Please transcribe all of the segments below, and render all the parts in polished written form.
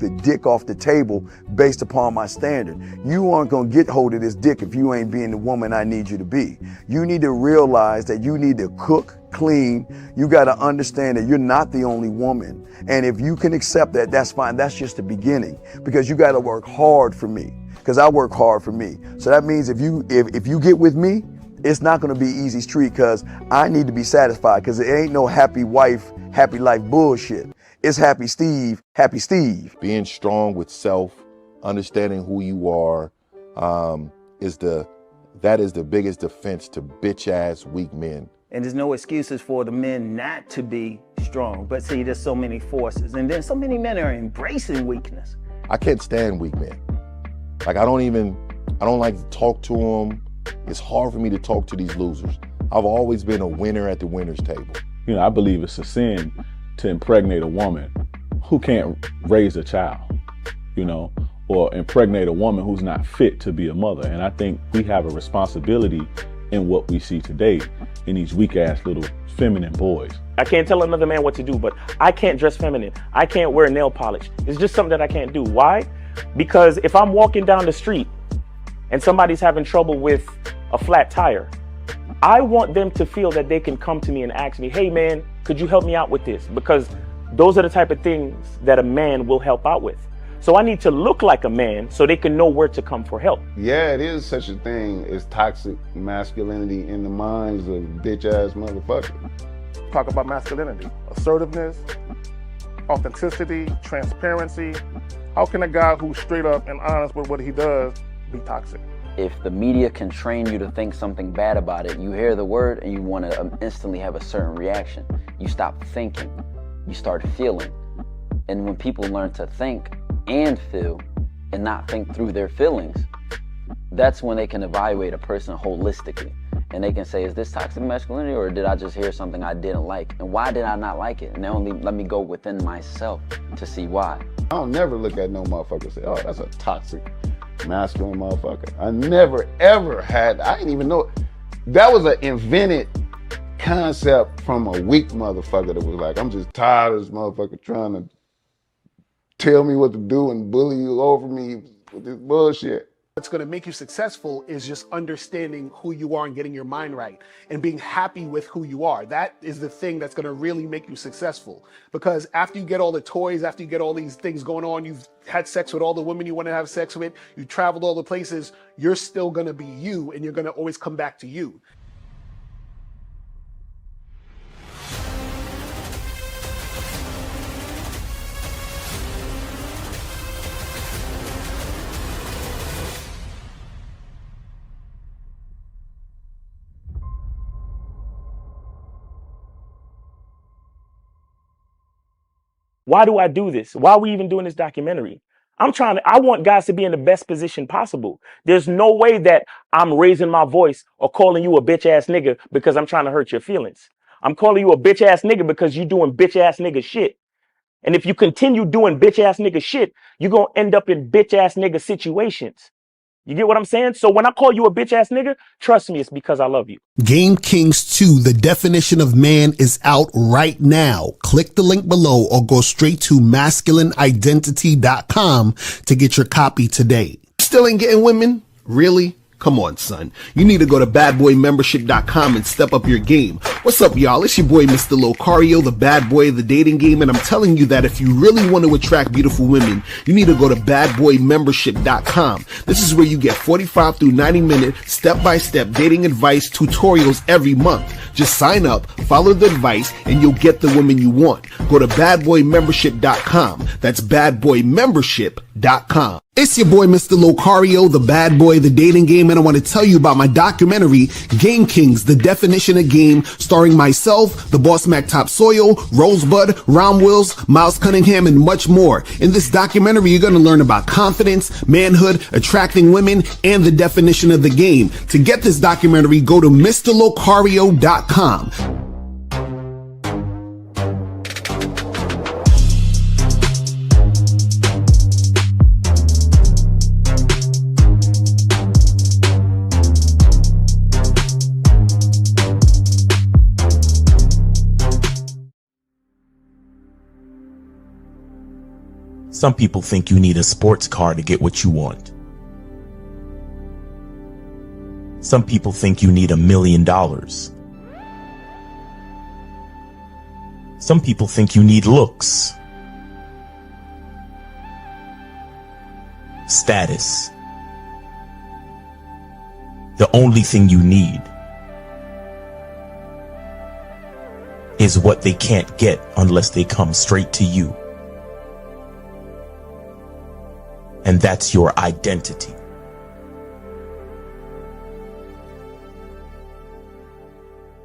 the dick off the table based upon my standard. You aren't gonna get hold of this dick if you ain't being the woman I need you to be. You need to realize that you need to cook, clean. You gotta understand that you're not the only woman. And if you can accept that, that's fine. That's just the beginning, because you gotta work hard for me, because I work hard for me. So that means if you get with me, it's not gonna be easy street, because I need to be satisfied, because it ain't no happy wife, happy life bullshit. It's happy Steve, happy Steve. Being strong with self, understanding who you are, that is the biggest defense to bitch ass weak men. And there's no excuses for the men not to be strong. But see, there's so many forces, and then so many men are embracing weakness. I can't stand weak men. Like I don't like to talk to them. It's hard for me to talk to these losers. I've always been a winner at the winner's table. You know, I believe it's a sin to impregnate a woman who can't raise a child, you know, or impregnate a woman who's not fit to be a mother. And I think we have a responsibility in what we see today in these weak ass little feminine boys. I can't tell another man what to do, but I can't dress feminine. I can't wear nail polish. It's just something that I can't do. Why? Because if I'm walking down the street and somebody's having trouble with a flat tire, I want them to feel that they can come to me and ask me, hey man, could you help me out with this? Because those are the type of things that a man will help out with. So I need to look like a man so they can know where to come for help. Yeah, it is such a thing as toxic masculinity in the minds of bitch ass motherfuckers. Talk about masculinity, assertiveness, authenticity, transparency. How can a guy who's straight up and honest with what he does be toxic? If the media can train you to think something bad about it, you hear the word and you want to instantly have a certain reaction. You stop thinking, you start feeling. And when people learn to think and feel and not think through their feelings, that's when they can evaluate a person holistically. And they can say, is this toxic masculinity, or did I just hear something I didn't like? And why did I not like it? And only let me go within myself to see why. I don't never look at no motherfucker and say, oh, that's a toxic masculine motherfucker. I never ever had, I didn't even know. That was an invented concept from a weak motherfucker that was like, I'm just tired of this motherfucker trying to tell me what to do and bully you over me with this bullshit. What's going to make you successful is just understanding who you are and getting your mind right and being happy with who you are. That is the thing that's going to really make you successful. Because after you get all the toys, after you get all these things going on, you've had sex with all the women you want to have sex with, you traveled all the places, you're still going to be you, and you're going to always come back to you. Why do I do this? Why are we even doing this documentary? I want guys to be in the best position possible. There's no way that I'm raising my voice or calling you a bitch ass nigga because I'm trying to hurt your feelings. I'm calling you a bitch ass nigga because you're doing bitch ass nigga shit. And if you continue doing bitch ass nigga shit, you're going to end up in bitch ass nigga situations. You get what I'm saying? So when I call you a bitch ass nigga, trust me, it's because I love you. Game Kings 2, The Definition of Man, is out right now. Click the link below or go straight to masculineidentity.com to get your copy today. Still ain't getting women? Really? Come on, son. You need to go to badboymembership.com and step up your game. What's up, y'all? It's your boy, Mr. Locario, the bad boy of the dating game, and I'm telling you that if you really want to attract beautiful women, you need to go to badboymembership.com. This is where you get 45 through 90-minute step-by-step dating advice tutorials every month. Just sign up, follow the advice, and you'll get the women you want. Go to badboymembership.com. That's badboymembership.com. It's your boy, Mr. Locario, the bad boy of the dating game, and I want to tell you about my documentary, Game Kings, The Definition of Game, starring myself, the Boss Mac Top Soil, Rosebud, Ron Wills, Miles Cunningham, and much more. In this documentary, you're going to learn about confidence, manhood, attracting women, and the definition of the game. To get this documentary, go to MrLocario.com. Some people think you need a sports car to get what you want. Some people think you need $1 million. Some people think you need looks, status. The only thing you need is what they can't get unless they come straight to you. And that's your identity.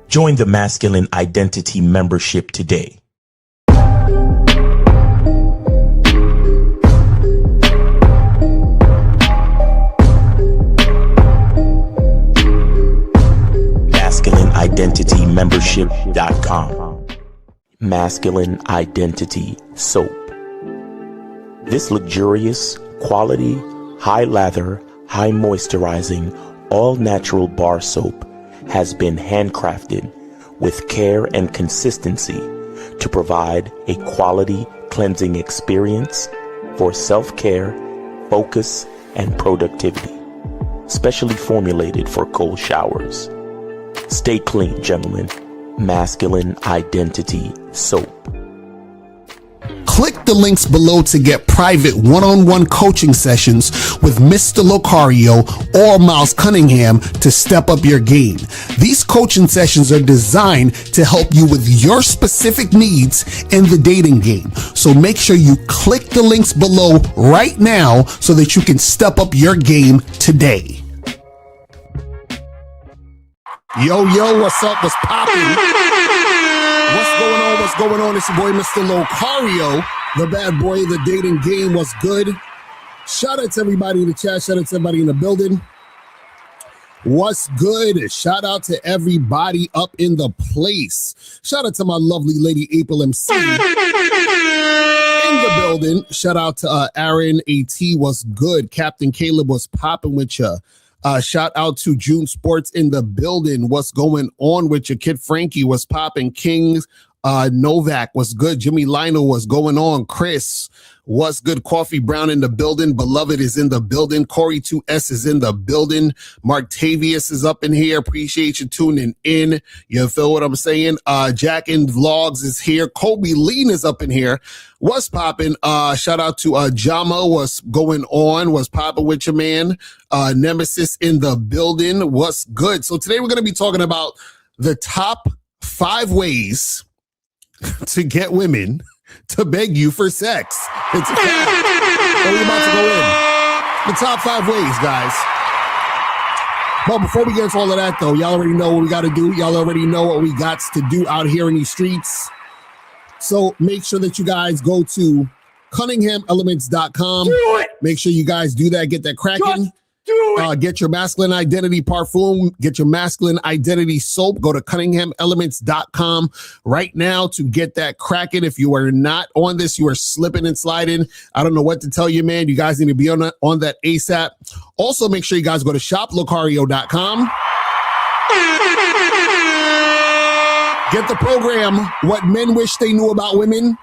Join the Masculine Identity membership today. MasculineIdentityMembership.com. Masculine Identity Soap. This luxurious, quality, high lather, high moisturizing, all natural bar soap has been handcrafted with care and consistency to provide a quality cleansing experience for self-care, focus, and productivity. Specially formulated for cold showers. Stay clean, gentlemen. Masculine Identity Soap. Click the links below to get private one-on-one coaching sessions with Mr. Locario or Miles Cunningham to step up your game. These coaching sessions are designed to help you with your specific needs in the dating game. So make sure you click the links below right now so that you can step up your game today. Yo, what's up? What's poppin'? What's going on? What's going on? It's your boy, Mr. Locario, the bad boy of the dating game. What's good? Shout out to everybody in the chat. Shout out to everybody in the building. What's good? Shout out to everybody up in the place. Shout out to my lovely lady, April MC. In the building. Shout out to Aaron AT. What's good? Captain Caleb was popping with you. Shout out to June Sports in the building. What's going on with your kid? Frankie was popping. Kings Novak was good. Jimmy Lionel was going on. Chris was good. Coffee Brown in the building. Beloved is in the building. Corey 2S is in the building. Martavius is up in here. Appreciate you tuning in. You feel what I'm saying? Jack in Vlogs is here. Kobe Lean is up in here. What's popping? Shout out to Jama. What's going on? What's popping with your man? Nemesis in the building. What's good? So today we're going to be talking about the top 5 ways to get women to beg you for sex. It's a fact. We're about to go in. The top 5 ways, guys. But before we get into all of that, though, y'all already know what we got to do. Y'all already know what we got to do out here in these streets. So make sure that you guys go to CunninghamElements.com. Do it. Make sure you guys do that. Get that cracking. Get your masculine identity parfum, get your masculine identity soap. Go to CunninghamElements.com right now to get that cracking. If you are not on this, you are slipping and sliding. I don't know what to tell you, man. You guys need to be on that ASAP. Also, make sure you guys go to shoplocario.com. Get the program, What Men Wish They Knew About Women.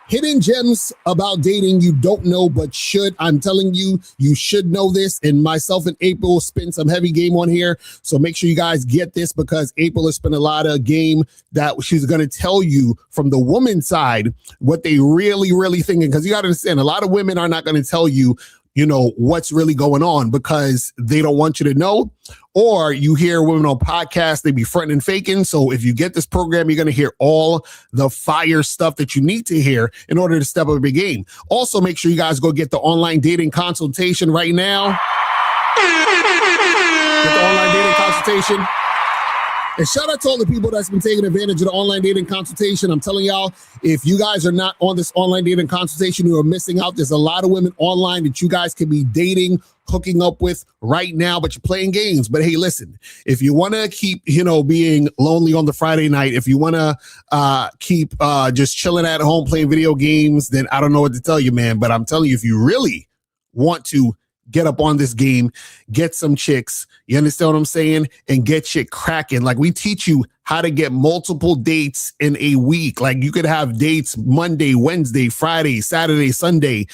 Hidden gems about dating you don't know but should. I'm telling you, you should know this. And myself and April spend some heavy game on here. So make sure you guys get this because April has spent a lot of game that she's going to tell you from the woman's side what they really, really thinking. Because you got to understand, a lot of women are not going to tell you, you know, what's really going on because they don't want you to know. Or you hear women on podcasts, they be fronting and faking. So if you get this program, you're going to hear all the fire stuff that you need to hear in order to step up your game. Also, make sure you guys go get the online dating consultation right now. Get the online dating consultation. And shout out to all the people that's been taking advantage of the online dating consultation. I'm telling y'all, if you guys are not on this online dating consultation, you are missing out. There's a lot of women online that you guys can be dating, hooking up with right now, but you're playing games. But hey, listen, if you want to keep, being lonely on the Friday night, if you want to keep just chilling at home playing video games, then I don't know what to tell you, man. But I'm telling you, if you really want to get up on this game, get some chicks, you understand what I'm saying? And get shit cracking. Like we teach you how to get multiple dates in a week. Like you could have dates Monday, Wednesday, Friday, Saturday, Sunday,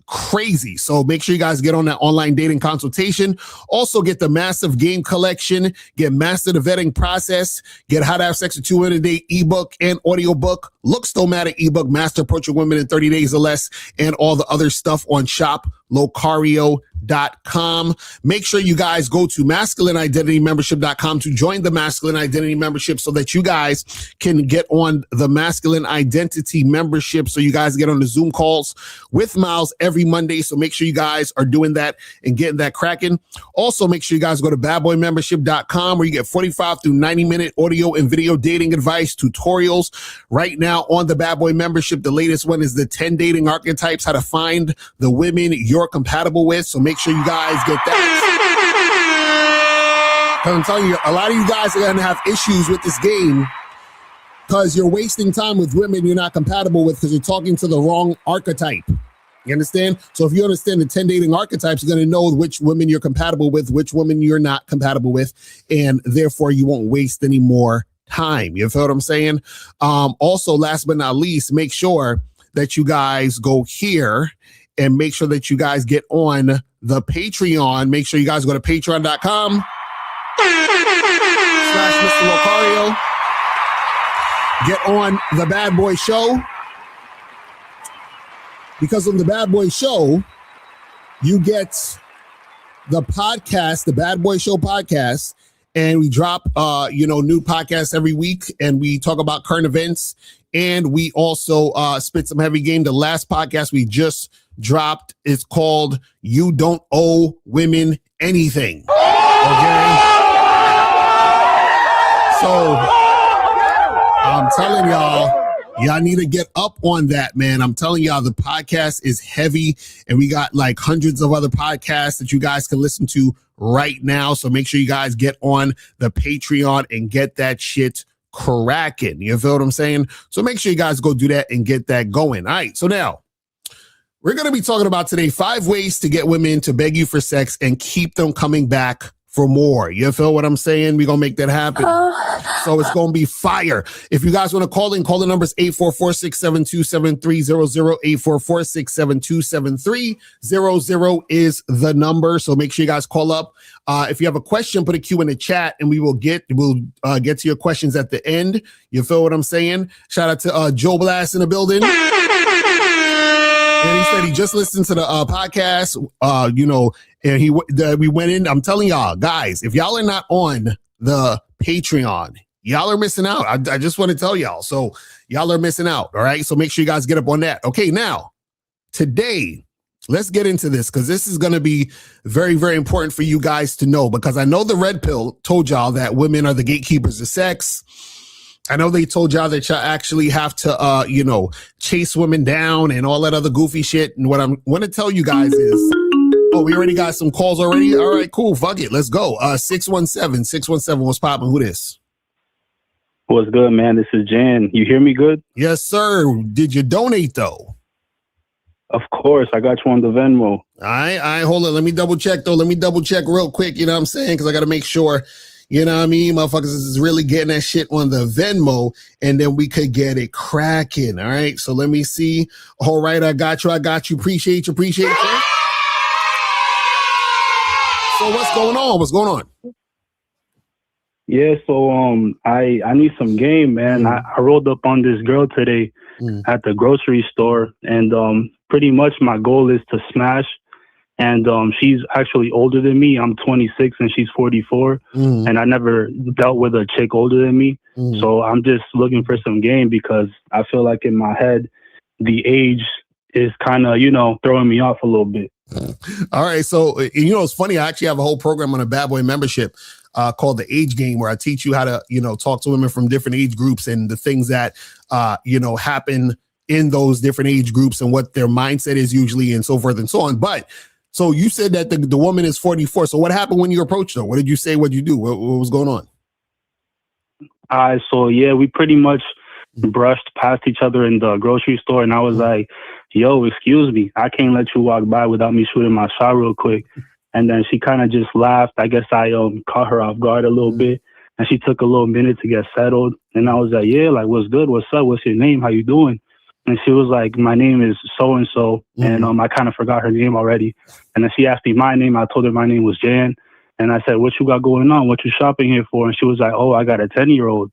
crazy. So make sure you guys get on that online dating consultation. Also get the massive game collection, get Master the Vetting Process, get How to Have Sex with 2 Women a Day ebook and audiobook, Looks Don't Matter ebook, Master Approaching Women in 30 Days or Less, and all the other stuff on shop Locario.com. Make sure you guys go to masculineidentitymembership.com to join the Masculine Identity Membership so that you guys can get on the Masculine Identity Membership, so you guys get on the Zoom calls with Miles every Monday. So make sure you guys are doing that and getting that cracking. Also, make sure you guys go to badboymembership.com where you get 45 through 90-minute audio and video dating advice, tutorials. Right now on the Bad Boy Membership, the latest one is the 10 dating archetypes, how to find the women you're compatible with. So make sure you guys get that. I'm telling you, a lot of you guys are going to have issues with this game because you're wasting time with women you're not compatible with because you're talking to the wrong archetype. You understand? So if you understand the 10 dating archetypes, you're going to know which women you're compatible with, which women you're not compatible with, and therefore you won't waste any more time. You feel what I'm saying? Also, last but not least, make sure that you guys go here and make sure that you guys get on the Patreon. Make sure you guys go to patreon.com/Mr. Locario. Get on the Bad Boy Show. Because on the Bad Boy Show, you get the podcast, the Bad Boy Show podcast, and we drop new podcasts every week, and we talk about current events, and we also spit some heavy game. The last podcast we just dropped is called You Don't Owe Women Anything. Okay? So I'm telling y'all need to get up on that, man. I'm telling y'all the podcast is heavy, and we got like hundreds of other podcasts that you guys can listen to right now. So make sure you guys get on the Patreon and get that shit cracking. You feel what I'm saying? So make sure you guys go do that and get that going. All right. So now we're going to be talking about today 5 ways to get women to beg you for sex and keep them coming back for more. You feel what I'm saying? We're going to make that happen. So it's going to be fire. If you guys want to call in, call the numbers 844-672-7300, 844-672-7300 is the number. So make sure you guys call up. If you have a question, put a Q in the chat and we'll get to your questions at the end. You feel what I'm saying? Shout out to Joe Blast in the building. And he said he just listened to the podcast, and we went in. I'm telling y'all, guys, if y'all are not on the Patreon, y'all are missing out. I just want to tell y'all. So y'all are missing out. All right. So make sure you guys get up on that. Okay. Now, today, let's get into this because this is going to be very, very important for you guys to know, because I know the red pill told y'all that women are the gatekeepers of sex. I know they told y'all that y'all actually have to, chase women down and all that other goofy shit. And what I'm going to tell you guys is, we already got some calls already. All right, cool. Fuck it. Let's go. 617, what's popping? Who this? What's good, man? This is Jan. You hear me good? Yes, sir. Did you donate though? Of course. I got you on the Venmo. All right. Hold on. Let me double check though. Let me double check real quick. You know what I'm saying? Because I got to make sure. You know what I mean? Motherfuckers is really getting that shit on the Venmo, and then we could get it cracking. All right. So let me see. All right. I got you. Appreciate you. So what's going on? Yeah. So, I need some game, man. I rolled up on this girl today at the grocery store, and, pretty much my goal is to smash. And she's actually older than me. I'm 26 and she's 44. And I never dealt with a chick older than me. So I'm just looking for some game because I feel like in my head, the age is kind of, throwing me off a little bit. All right. So, it's funny. I actually have a whole program on a Bad Boy Membership called The Age Game, where I teach you how to, talk to women from different age groups and the things that, happen in those different age groups and what their mindset is usually and so forth and so on. But so you said that the woman is 44. So what happened when you approached her? What did you say? What did you do? What was going on? So we pretty much brushed past each other in the grocery store. And I was like, yo, excuse me. I can't let you walk by without me shooting my shot real quick. And then she kind of just laughed. I guess I caught her off guard a little bit. And she took a little minute to get settled. And I was like, yeah, like, what's good? What's up? What's your name? How you doing? And she was like, my name is so-and-so. And I kind of forgot her name already. And then she asked me my name. I told her my name was Jan. And I said, what you got going on? What you shopping here for? And she was like, oh, I got a 10-year-old.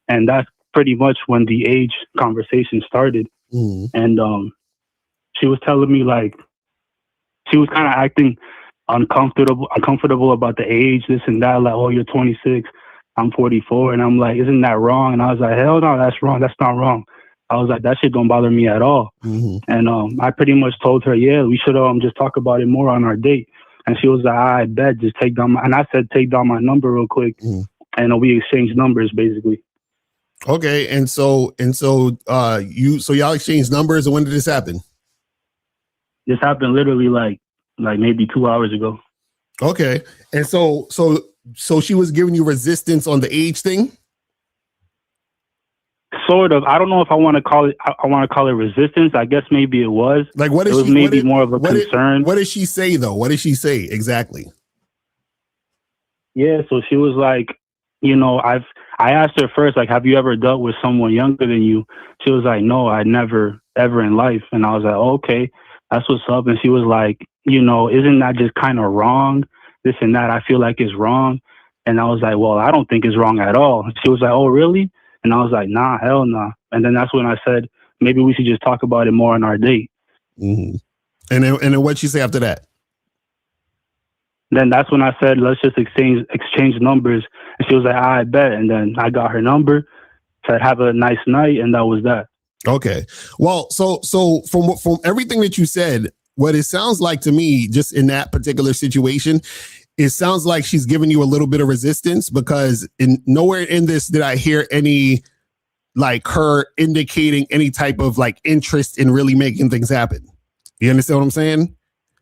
And that's pretty much when the age conversation started. And she was telling me, like, she was kind of acting uncomfortable about the age, this and that. Like, oh, you're 26, I'm 44. And I'm like, isn't that wrong? And I was like, hell no, that's wrong. That's not wrong. I was like, that shit don't bother me at all. And I pretty much told her, yeah, we should just talk about it more on our date. And she was like, I bet, just take down and I said, take down my number real quick. And we exchanged numbers basically. Okay. And so y'all exchanged numbers. And when did this happen? This happened literally like maybe 2 hours ago. Okay. And so she was giving you resistance on the age thing? Sort of. I don't know if I want to call it. I want to call it resistance. I guess maybe it was. Like, what is it was she, maybe more of a concern. What did she say though? What did she say exactly? Yeah. So she was like, I asked her first, like, have you ever dealt with someone younger than you? She was like, no, I never ever in life. And I was like, oh, okay, that's what's up. And she was like, isn't that just kind of wrong? This and that. I feel like it's wrong. And I was like, well, I don't think it's wrong at all. She was like, oh, really? And I was like, nah, hell nah. And then that's when I said, maybe we should just talk about it more on our date. And then what'd she say after that? Then that's when I said, let's just exchange numbers. And she was like, I bet. And then I got her number, said, have a nice night. And that was that. Okay. Well, so from everything that you said, what it sounds like to me, just in that particular situation, it sounds like she's giving you a little bit of resistance, because nowhere in this did I hear any, like, her indicating any type of like interest in really making things happen. You understand what I'm saying?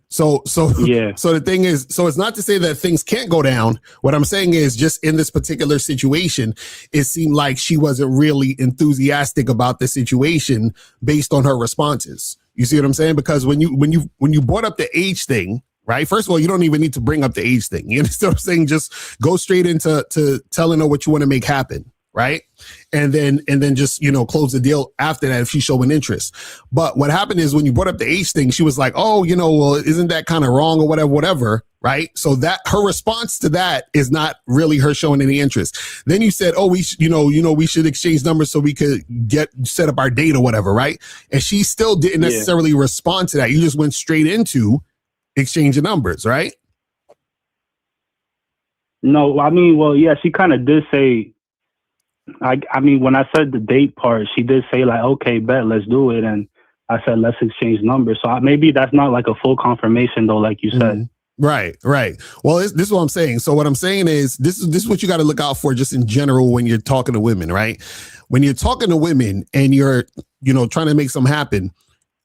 So yeah. So the thing is, so it's not to say that things can't go down. What I'm saying is, just in this particular situation, it seemed like she wasn't really enthusiastic about the situation based on her responses. You see what I'm saying? Because when you brought up the age thing, right? First of all, you don't even need to bring up the age thing. You understand what I'm saying? Just go straight into telling her what you want to make happen, right? And then just, close the deal after that if she's showing interest. But what happened is, when you brought up the age thing, she was like, oh, well, isn't that kind of wrong or whatever, right? So that her response to that is not really her showing any interest. Then you said, oh, we should exchange numbers so we could set up our date or whatever, right? And she still didn't necessarily respond to that. You just went straight into exchanging numbers, right? No, I mean, well, yeah, she kind of did say, I mean, when I said the date part, she did say, like, okay, bet, let's do it. And I said, let's exchange numbers. So maybe that's not like a full confirmation though, like you said. Right. Well, this is what I'm saying. So what I'm saying is, this is what you got to look out for just in general when you're talking to women, right? When you're talking to women and you're, trying to make something happen,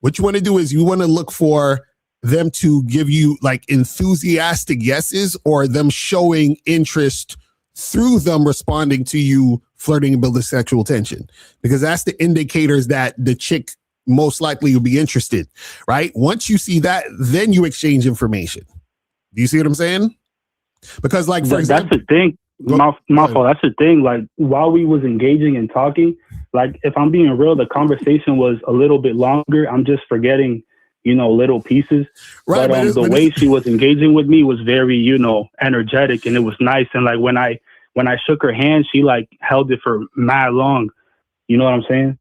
what you want to do is you want to look for them to give you like enthusiastic yeses, or them showing interest through them responding to you, flirting and building sexual tension, because that's the indicators that the chick most likely will be interested, right? Once you see that, then you exchange information. Do you see what I'm saying? Because, like, for example, that's the thing. My fault. That's the thing. Like, while we was engaging and talking, like, if I'm being real, the conversation was a little bit longer. I'm just forgetting, little pieces. Right. But the way she was engaging with me was very, energetic, and it was nice. And like when I shook her hand, she like held it for mad long. You know what I'm saying?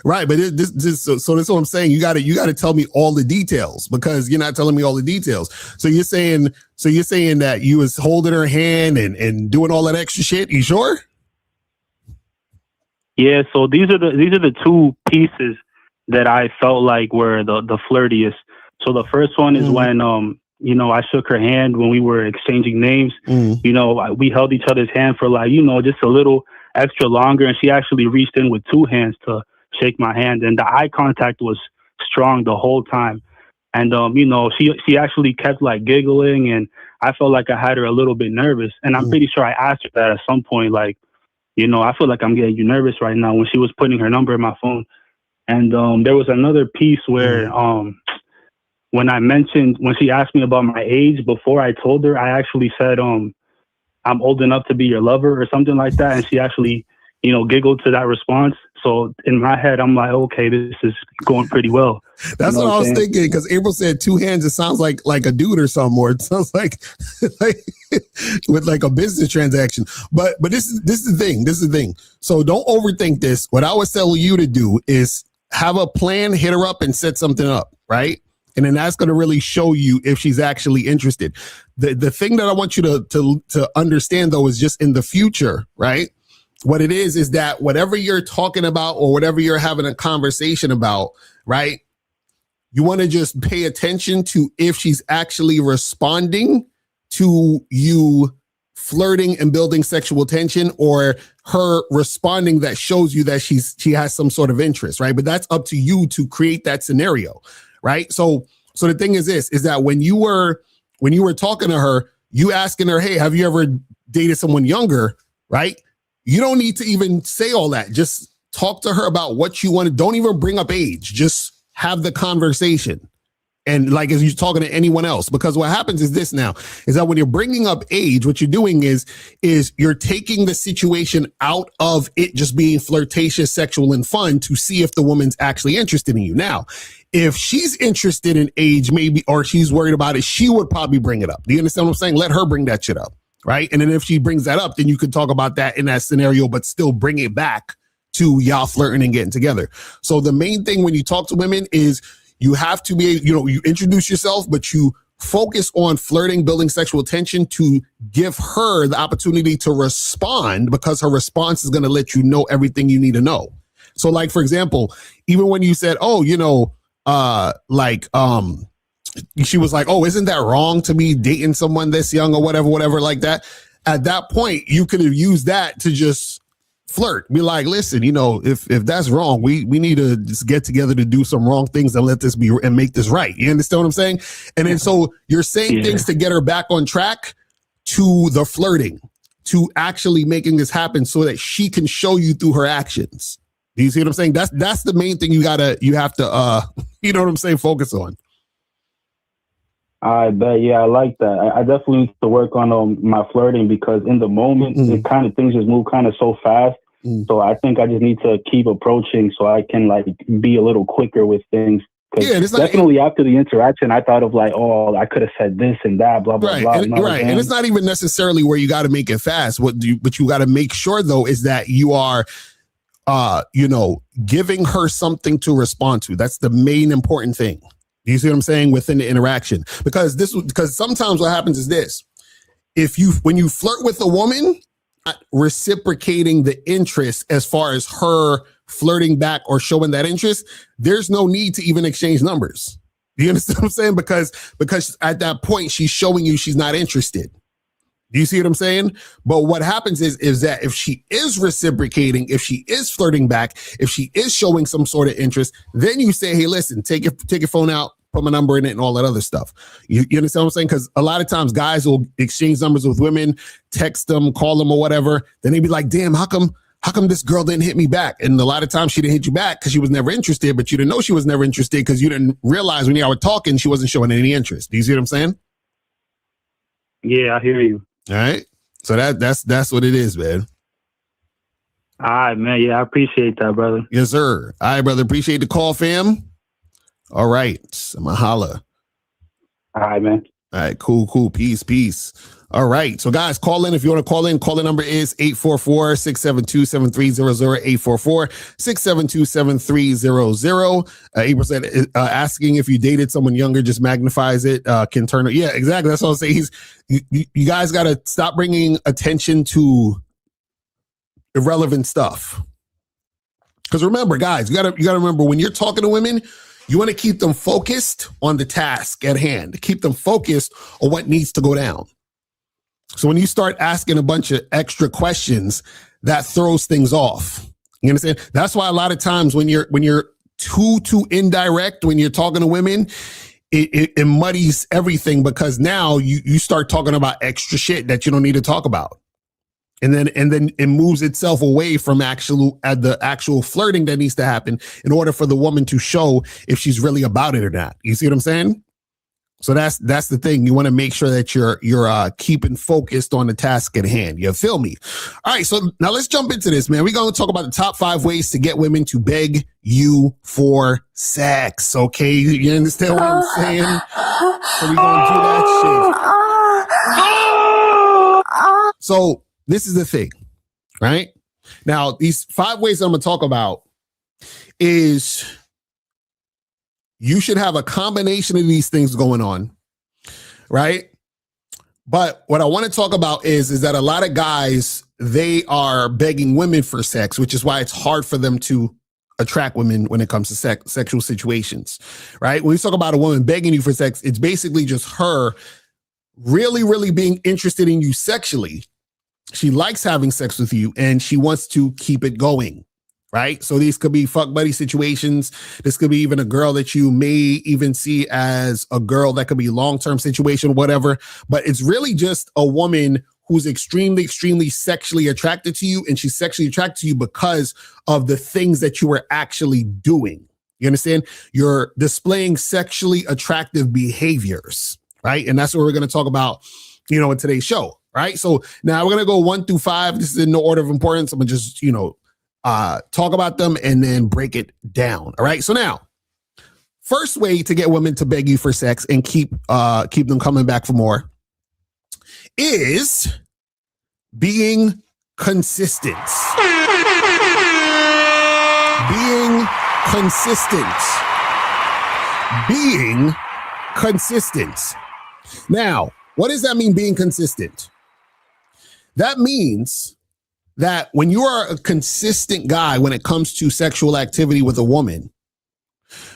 Right, but so that's what I'm saying. You got to tell me all the details, because you're not telling me all the details. So you're saying that you was holding her hand and doing all that extra shit. You sure? Yeah. So these are the two pieces that I felt like were the flirtiest. So the first one is when I shook her hand when we were exchanging names. We held each other's hand for like just a little extra longer, and she actually reached in with two hands to shake my hand, and the eye contact was strong the whole time. And she actually kept like giggling, and I felt like I had her a little bit nervous. And I'm pretty sure I asked her that at some point, like, I feel like I'm getting you nervous right now, when she was putting her number in my phone. And there was another piece where when she asked me about my age, before I told her, I actually said I'm old enough to be your lover or something like that, and she actually giggled to that response. So in my head, I'm like, okay, this is going pretty well. That's what I was thinking, because April said 2 hands. It sounds like a dude or something, or it sounds like with like a business transaction. But this is the thing. This is the thing. So don't overthink this. What I would tell you to do is have a plan, hit her up, and set something up, right? And then that's going to really show you if she's actually interested. The thing that I want you to understand, though, is just in the future, right? What it is that whatever you're talking about or whatever you're having a conversation about, right? You want to just pay attention to if she's actually responding to you flirting and building sexual tension, or her responding that shows you that she has some sort of interest, right? But that's up to you to create that scenario, right? So the thing is this, is that when you were talking to her, you asking her, hey, have you ever dated someone younger, right? You don't need to even say all that. Just talk to her about what you want to. Don't even bring up age. Just have the conversation. And like as you're talking to anyone else, because what happens is this now, is that when you're bringing up age, what you're doing is you're taking the situation out of it just being flirtatious, sexual, and fun to see if the woman's actually interested in you. Now, if she's interested in age, maybe, or she's worried about it, she would probably bring it up. Do you understand what I'm saying? Let her bring that shit up, right? And then if she brings that up, then you could talk about that in that scenario, but still bring it back to y'all flirting and getting together. So the main thing when you talk to women is you have to be, you introduce yourself, but you focus on flirting, building sexual tension to give her the opportunity to respond, because her response is going to let you know everything you need to know. So like, for example, even when you said, she was like, oh, isn't that wrong to be dating someone this young or whatever like that? At that point, you could have used that to just flirt. Be like, listen, if that's wrong, we need to just get together to do some wrong things and let this be and make this right. You understand what I'm saying? And then so you're saying things to get her back on track to the flirting, to actually making this happen so that she can show you through her actions. Do you see what I'm saying? That's the main thing you have to you know what I'm saying, focus on. I bet. Yeah, I like that. I definitely need to work on my flirting, because in the moment, it kind of things just move kind of so fast. So I think I just need to keep approaching so I can like be a little quicker with things. Yeah, definitely after the interaction, I thought of like, oh, I could have said this and that, blah, blah, blah. Right. And it's not even necessarily where you got to make it fast. But you got to make sure, though, is that you are, giving her something to respond to. That's the main important thing. Do you see what I'm saying? Within the interaction, because sometimes what happens is this: when you flirt with a woman, reciprocating the interest as far as her flirting back or showing that interest, there's no need to even exchange numbers. Do you understand what I'm saying? Because at that point, she's showing you she's not interested. Do you see what I'm saying? But what happens is that if she is reciprocating, if she is flirting back, if she is showing some sort of interest, then you say, hey, listen, take your phone out, put my number in it and all that other stuff. You understand what I'm saying? Because a lot of times guys will exchange numbers with women, text them, call them or whatever. Then they be like, damn, how come this girl didn't hit me back? And a lot of times she didn't hit you back because she was never interested, but you didn't know she was never interested because you didn't realize when y'all were talking, she wasn't showing any interest. Do you see what I'm saying? Yeah, I hear you. All right. So that's what it is, man. All right, man. Yeah, I appreciate that, brother. Yes, sir. All right, brother. Appreciate the call, fam. All right. I'm a holla. All right, man. All right. Cool. Peace. All right. So, guys, call in. If you want to call in, call-in number is 844-672-7300, 844-672-7300. April said, asking if you dated someone younger just magnifies it, can turn it. Yeah, exactly. That's what I'll say. You guys got to stop bringing attention to irrelevant stuff. Because remember, guys, you got to remember when you're talking to women, you want to keep them focused on the task at hand, keep them focused on what needs to go down. So when you start asking a bunch of extra questions, that throws things off. You understand? That's why a lot of times when you're too indirect, when you're talking to women, it muddies everything, because now you start talking about extra shit that you don't need to talk about. And then it moves itself away from the actual flirting that needs to happen in order for the woman to show if she's really about it or not. You see what I'm saying? So that's the thing. You want to make sure that you're keeping focused on the task at hand. You feel me? All right. So now let's jump into this, man. We're going to talk about the top 5 ways to get women to beg you for sex. Okay. You understand what I'm saying? So we're going to do that shit. So this is the thing, right? Now, these 5 ways I'm going to talk about is you should have a combination of these things going on, right? But what I want to talk about is that a lot of guys, they are begging women for sex, which is why it's hard for them to attract women when it comes to sexual situations, right? When you talk about a woman begging you for sex, it's basically just her really, really being interested in you sexually. She likes having sex with you and she wants to keep it going. Right? So these could be fuck buddy situations. This could be even a girl that you may even see as a girl that could be long-term situation, whatever. But it's really just a woman who's extremely, extremely sexually attracted to you. And she's sexually attracted to you because of the things that you are actually doing. You understand? You're displaying sexually attractive behaviors, right? And that's what we're going to talk about, in today's show, right? So now we're going to go 1 through 5. This is in no order of importance. I'm going to just, talk about them and then break it down. All right. So now, first way to get women to beg you for sex and keep them coming back for more is being consistent. Being consistent. Being consistent. Now, what does that mean, being consistent? That means that when you are a consistent guy when it comes to sexual activity with a woman,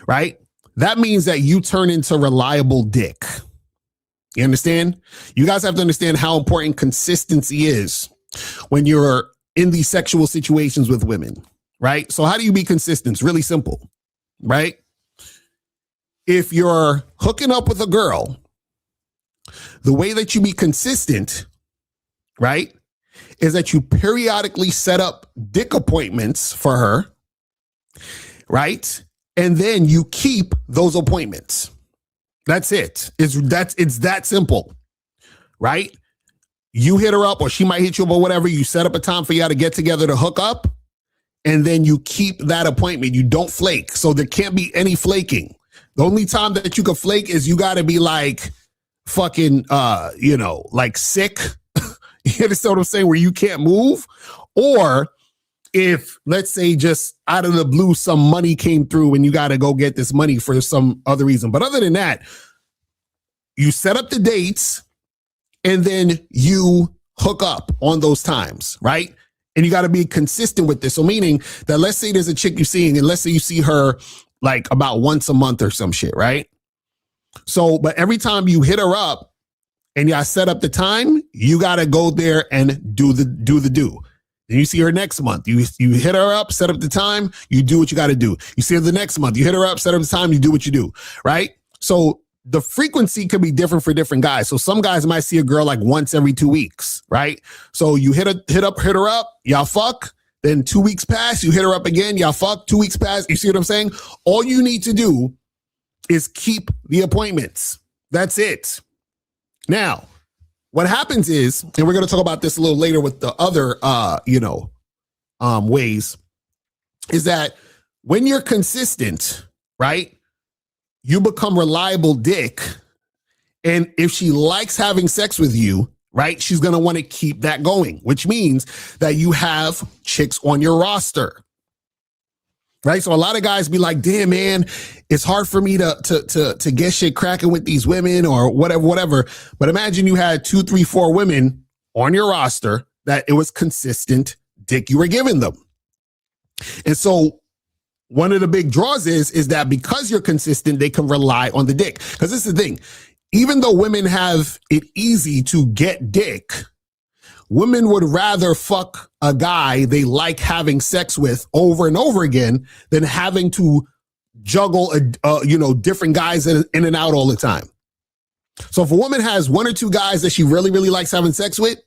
right? That means that you turn into reliable dick. You understand? You guys have to understand how important consistency is when you're in these sexual situations with women, right? So how do you be consistent? It's really simple, right? If you're hooking up with a girl, the way that you be consistent, right, is that you periodically set up dick appointments for her, right? And then you keep those appointments. That's it. It's that simple, right? You hit her up or she might hit you up or whatever. You set up a time for y'all to get together to hook up, and then you keep that appointment. You don't flake. So there can't be any flaking. The only time that you can flake is you got to be like fucking, like sick. You understand what I'm saying? Where you can't move. Or if, let's say, just out of the blue, some money came through and you got to go get this money for some other reason. But other than that, you set up the dates and then you hook up on those times, right? And you got to be consistent with this. So meaning that, let's say there's a chick you're seeing and let's say you see her like about once a month or some shit, right? So, but every time you hit her up, and y'all set up the time, you got to go there and do the do. Then you see her next month. You hit her up, set up the time, you do what you got to do. You see her the next month. You hit her up, set up the time, you do what you do, right? So the frequency could be different for different guys. So some guys might see a girl like once every 2 weeks, right? So you hit her up, y'all fuck. Then 2 weeks pass, you hit her up again, y'all fuck. 2 weeks pass. You see what I'm saying? All you need to do is keep the appointments. That's it. Now, what happens is, and we're going to talk about this a little later with the other, ways, is that when you're consistent, right, you become reliable dick. And if she likes having sex with you, right, she's going to want to keep that going, which means that you have chicks on your roster. Right. So a lot of guys be like, damn, man, it's hard for me to get shit cracking with these women or whatever. But imagine you had 2, 3, 4 women on your roster that it was consistent dick you were giving them. And so one of the big draws is that because you're consistent, they can rely on the dick. Because this is the thing. Even though women have it easy to get dick, women would rather fuck a guy they like having sex with over and over again than having to juggle, different guys in and out all the time. So if a woman has 1 or 2 guys that she really, really likes having sex with,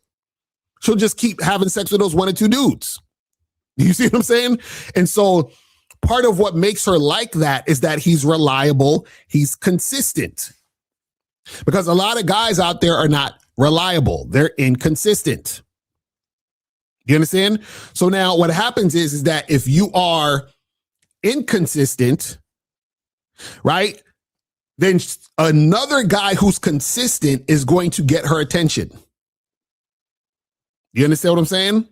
she'll just keep having sex with those 1 or 2 dudes. You see what I'm saying? And so part of what makes her like that is that he's reliable, he's consistent. Because a lot of guys out there are not reliable. They're inconsistent. You understand? So now what happens is that if you are inconsistent, right, then another guy who's consistent is going to get her attention. You understand what I'm saying?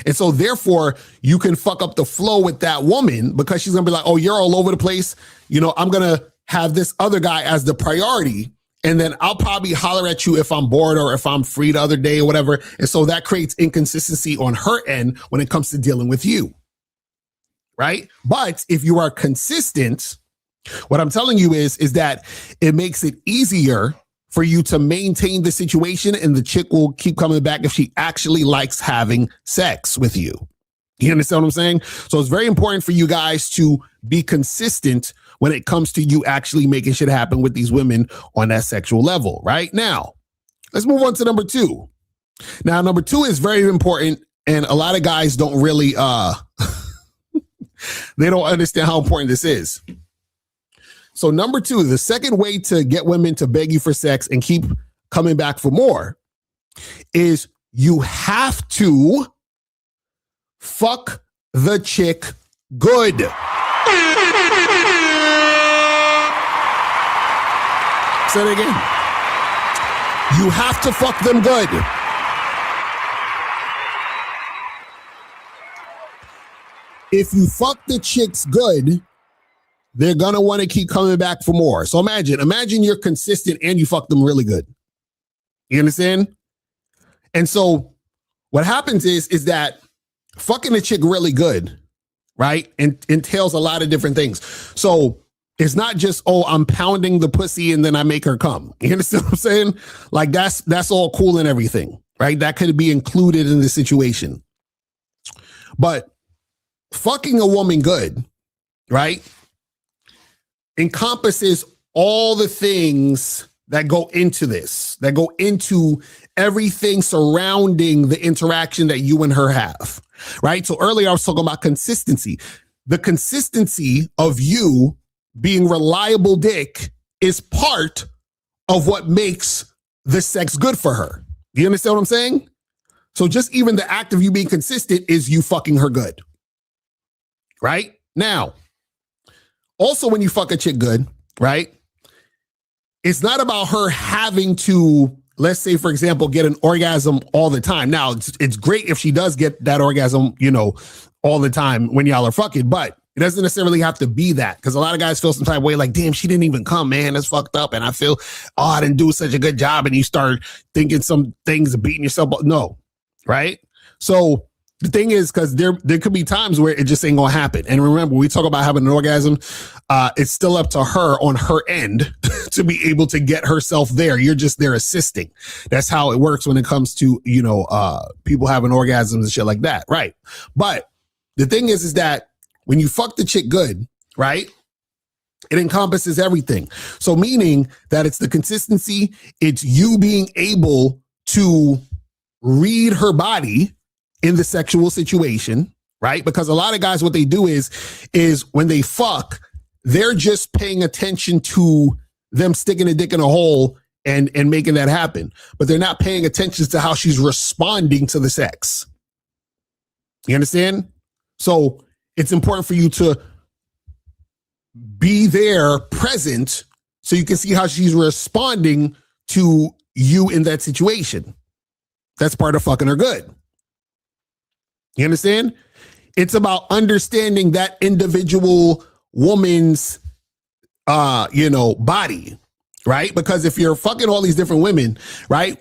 And so therefore you can fuck up the flow with that woman because she's going to be like, oh, you're all over the place. You know, I'm going to have this other guy as the priority. And then I'll probably holler at you if I'm bored or if I'm free the other day or whatever. And so that creates inconsistency on her end when it comes to dealing with you. Right? But if you are consistent, what I'm telling you is that it makes it easier for you to maintain the situation, and the chick will keep coming back if she actually likes having sex with you. You understand what I'm saying? So it's very important for you guys to be consistent when it comes to you actually making shit happen with these women on that sexual level. Right? Now, let's move on to number 2. Now, number 2 is very important, and a lot of guys don't really, they don't understand how important this is. So number 2, the second way to get women to beg you for sex and keep coming back for more is you have to fuck the chick good. Say it again. You have to fuck them good. If you fuck the chicks good, they're going to want to keep coming back for more. So imagine you're consistent and you fuck them really good. You understand? And so what happens is that fucking a chick really good, right, entails a lot of different things. So it's not just, oh, I'm pounding the pussy and then I make her come. You understand what I'm saying? Like that's all cool and everything, right? That could be included in the situation. But fucking a woman good, right, encompasses all the things that go into this, that go into everything surrounding the interaction that you and her have, right? So earlier I was talking about consistency. The consistency of you being reliable dick is part of what makes the sex good for her. Do you understand what I'm saying? So just even the act of you being consistent is you fucking her good, right? Now, also, when you fuck a chick good, right, it's not about her having to, let's say, for example, get an orgasm all the time. Now, it's great if she does get that orgasm, you know, all the time when y'all are fucking, but it doesn't necessarily have to be that, because a lot of guys feel some type of way like, damn, she didn't even come, man. That's fucked up. And I feel, oh, I didn't do such a good job. And you start thinking some things, beating yourself up. No, right? So the thing is, because there could be times where it just ain't gonna happen. And remember, we talk about having an orgasm, it's still up to her on her end to be able to get herself there. You're just there assisting. That's how it works when it comes to, you know, people having orgasms and shit like that, right? But the thing is that when you fuck the chick good, right, it encompasses everything. So meaning that it's the consistency, it's you being able to read her body in the sexual situation, right? Because a lot of guys, what they do is when they fuck, they're just paying attention to them sticking a dick in a hole and making that happen. But they're not paying attention to how she's responding to the sex. You understand? So it's important for you to be there present so you can see how she's responding to you in that situation. That's part of fucking her good. You understand? It's about understanding that individual woman's, body, right? Because if you're fucking all these different women, right,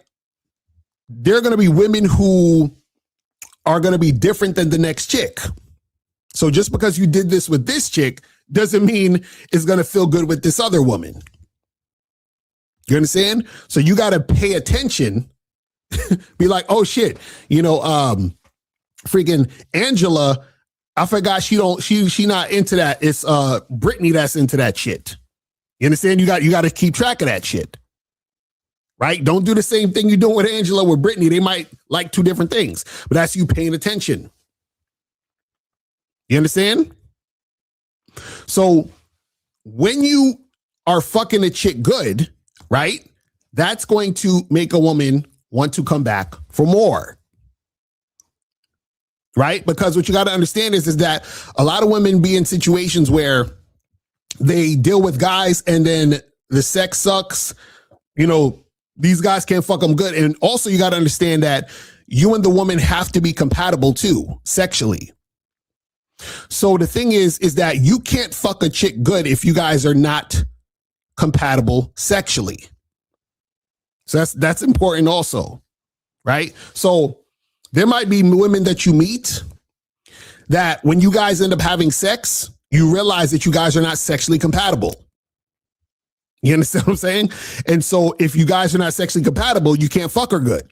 there are going to be women who are going to be different than the next chick. So just because you did this with this chick doesn't mean it's going to feel good with this other woman. You understand? So you got to pay attention, be like, oh shit, freaking Angela, I forgot she not into that. It's Brittany that's into that shit. You understand? You got to keep track of that shit. Right? Don't do the same thing you're doing with Angela with Brittany. They might like two different things, but that's you paying attention. You understand? So when you are fucking a chick good, right? That's going to make a woman want to come back for more. Right? Because what you got to understand is that a lot of women be in situations where they deal with guys and then the sex sucks. You know, these guys can't fuck them good. And also you got to understand that you and the woman have to be compatible too, sexually. So the thing is that you can't fuck a chick good if you guys are not compatible sexually. So that's important also, right? So there might be women that you meet that when you guys end up having sex, you realize that you guys are not sexually compatible. You understand what I'm saying? And so if you guys are not sexually compatible, you can't fuck her good.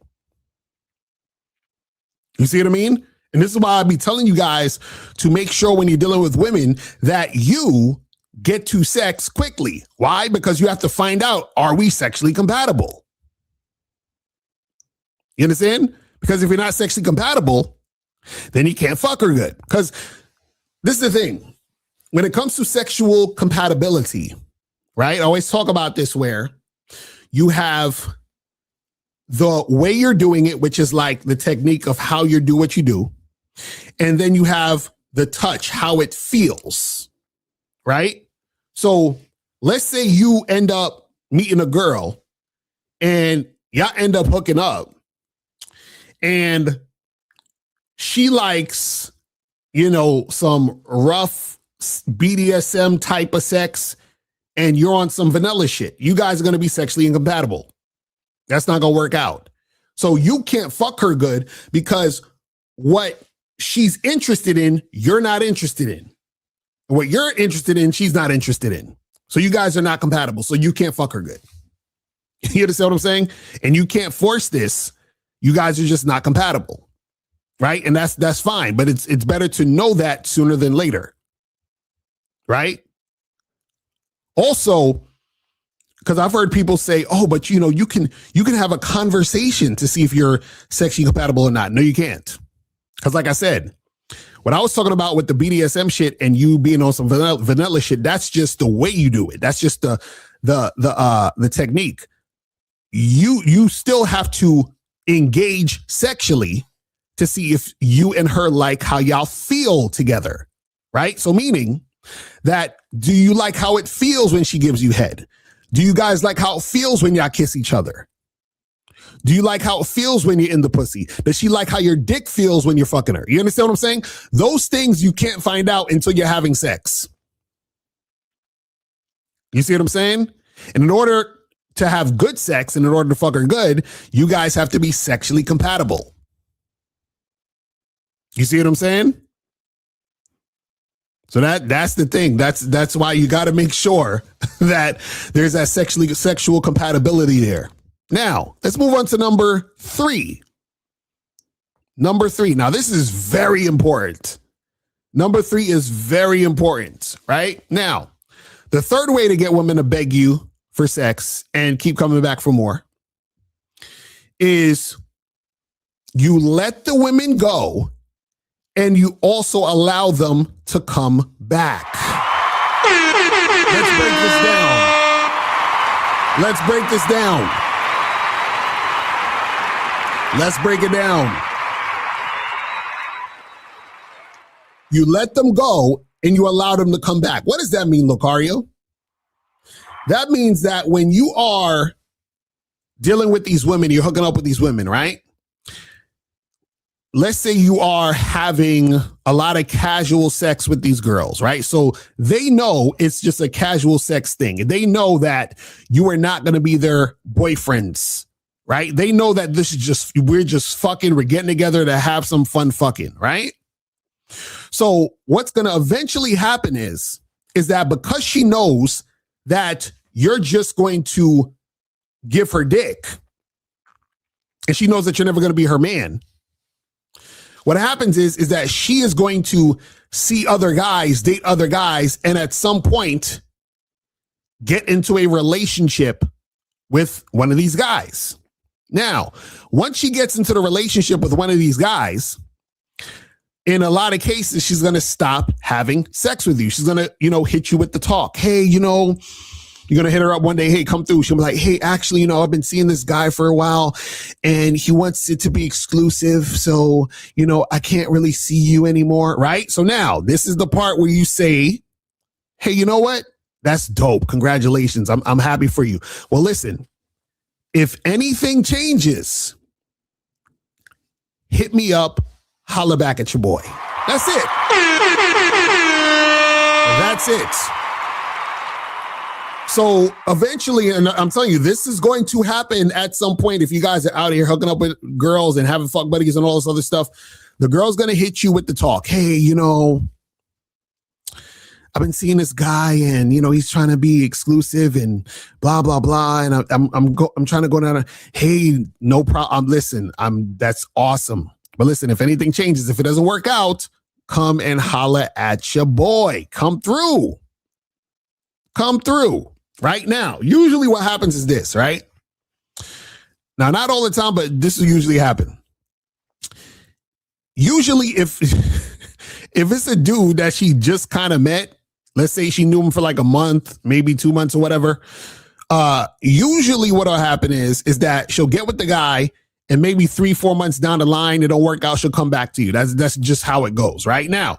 You see what I mean? And this is why I be telling you guys to make sure when you're dealing with women that you get to sex quickly. Why? Because you have to find out, are we sexually compatible? You understand? Because if you're not sexually compatible, then you can't fuck her good. Because this is the thing. When it comes to sexual compatibility, right? I always talk about this where you have the way you're doing it, which is like the technique of how you do what you do. And then you have the touch, how it feels, right? So let's say you end up meeting a girl and y'all end up hooking up. And she likes, you know, some rough BDSM type of sex, and you're on some vanilla shit. You guys are going to be sexually incompatible. That's not going to work out. So you can't fuck her good because what she's interested in, you're not interested in. What you're interested in, she's not interested in. So you guys are not compatible. So you can't fuck her good. You understand what I'm saying? And you can't force this. You guys are just not compatible, right? And that's fine, but it's better to know that sooner than later, right? Also, because I've heard people say, "Oh, but you know, you can have a conversation to see if you're sexually compatible or not." No, you can't, because like I said, what I was talking about with the BDSM shit and you being on some vanilla shit, that's just the way you do it. That's just the technique. You still have to engage sexually to see if you and her like how y'all feel together, right? So meaning that, do you like how it feels when she gives you head? Do you guys like how it feels when y'all kiss each other? Do you like how it feels when you're in the pussy? Does she like how your dick feels when you're fucking her? You understand what I'm saying? Those things you can't find out until you're having sex. You see what I'm saying? And in order to have good sex and in order to fuck her good, you guys have to be sexually compatible. You see what I'm saying? So that's the thing. That's why you got to make sure that there's that sexual compatibility there. Now, let's move on to number 3. Number 3. Now, this is very important. Number 3 is very important, right? Now, the third way to get women to beg you for sex and keep coming back for more is you let the women go and you also allow them to come back. Let's break this down. Let's break this down. Let's break it down. You let them go and you allow them to come back. What does that mean, Locario? That means that when you are dealing with these women, you're hooking up with these women, right? Let's say you are having a lot of casual sex with these girls, right? So they know it's just a casual sex thing. They know that you are not going to be their boyfriends, right? They know that this is just, we're just fucking, we're getting together to have some fun fucking, right? So what's going to eventually happen is that because she knows that you're just going to give her dick and she knows that you're never going to be her man, what happens is that she is going to see other guys, date other guys, and at some point get into a relationship with one of these guys. Now, once she gets into the relationship with one of these guys, in a lot of cases, she's going to stop having sex with you. She's going to, hit you with the talk. Hey, You're going to hit her up one day. Hey, come through. She'll be like, hey, actually, I've been seeing this guy for a while and he wants it to be exclusive. So, I can't really see you anymore. Right. So now this is the part where you say, hey, you know what? That's dope. Congratulations. I'm happy for you. Well, listen, if anything changes, hit me up, holla back at your boy. That's it. That's it. So eventually, and I'm telling you, this is going to happen at some point. If you guys are out here hooking up with girls and having fuck buddies and all this other stuff, the girl's going to hit you with the talk. Hey, I've been seeing this guy and, he's trying to be exclusive and blah, blah, blah. And I'm trying to go down. Hey, no problem. Listen, that's awesome. But listen, if anything changes, if it doesn't work out, come and holla at your boy. Come through right now. Usually what happens is this, right? Now, not all the time, but this will usually happen. Usually if it's a dude that she just kind of met, let's say she knew him for like a month, maybe 2 months or whatever. Usually what'll happen is that she'll get with the guy and maybe 3-4 months down the line, it'll work out. She'll come back to you. That's just how it goes right now.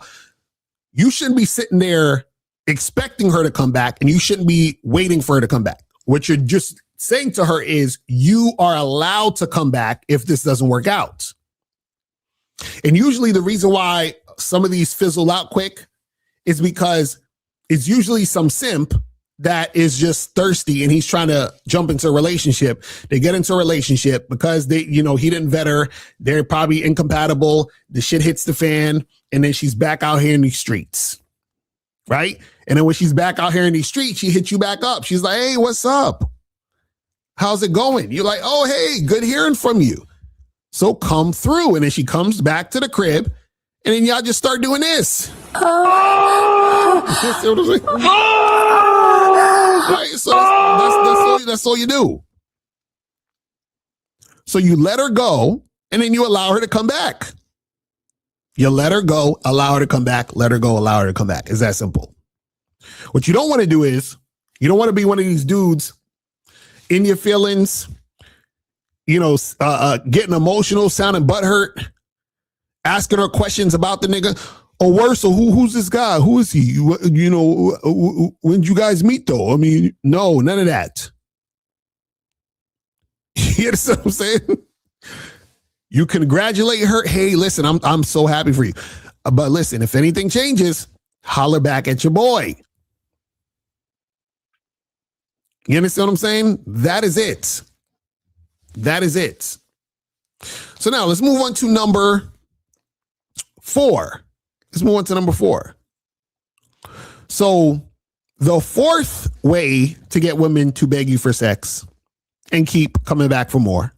You shouldn't be sitting there expecting her to come back and you shouldn't be waiting for her to come back. What you're just saying to her is you are allowed to come back if this doesn't work out. And usually the reason why some of these fizzle out quick is because it's usually some simp that is just thirsty and he's trying to jump into a relationship. They get into a relationship because he didn't vet her. They're probably incompatible. The shit hits the fan and then she's back out here in these streets. Right? And then when she's back out here in these streets, she hits you back up. She's like, hey, what's up? How's it going? You're like, oh, hey, good hearing from you. So come through. And then she comes back to the crib and then y'all just start doing this. You see what I'm saying? Right? So that's all you do. So you let her go and then you allow her to come back. You let her go, allow her to come back, let her go, allow her to come back. It's that simple. What you don't want to do is you don't want to be one of these dudes in your feelings, getting emotional, sounding butthurt, asking her questions about the nigga. Or worse, so who's this guy? Who is he? When did you guys meet though? I mean, no, none of that. You understand what I'm saying? You congratulate her. Hey, listen, I'm so happy for you. But listen, if anything changes, holler back at your boy. You understand what I'm saying? That is it. That is it. So now let's move on to number 4. Let's move on to number 4. So the fourth way to get women to beg you for sex and keep coming back for more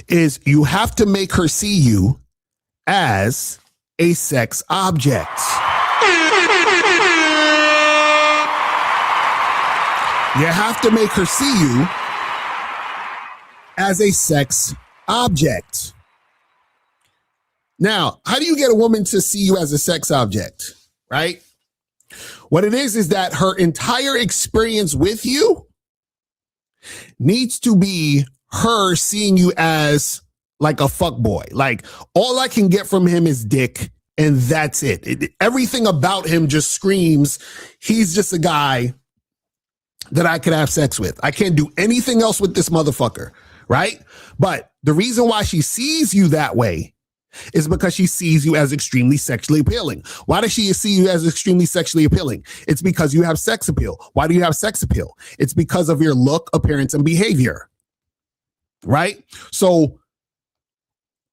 is you have to make her see you as a sex object. You have to make her see you as a sex object. Now, how do you get a woman to see you as a sex object, right? What it is that her entire experience with you needs to be her seeing you as like a fuckboy. Like, all I can get from him is dick, and that's it. Everything about him just screams, he's just a guy that I could have sex with. I can't do anything else with this motherfucker, right? But the reason why she sees you that way is because she sees you as extremely sexually appealing. Why does she see you as extremely sexually appealing? It's because you have sex appeal. Why do you have sex appeal? It's because of your look, appearance, and behavior, right? So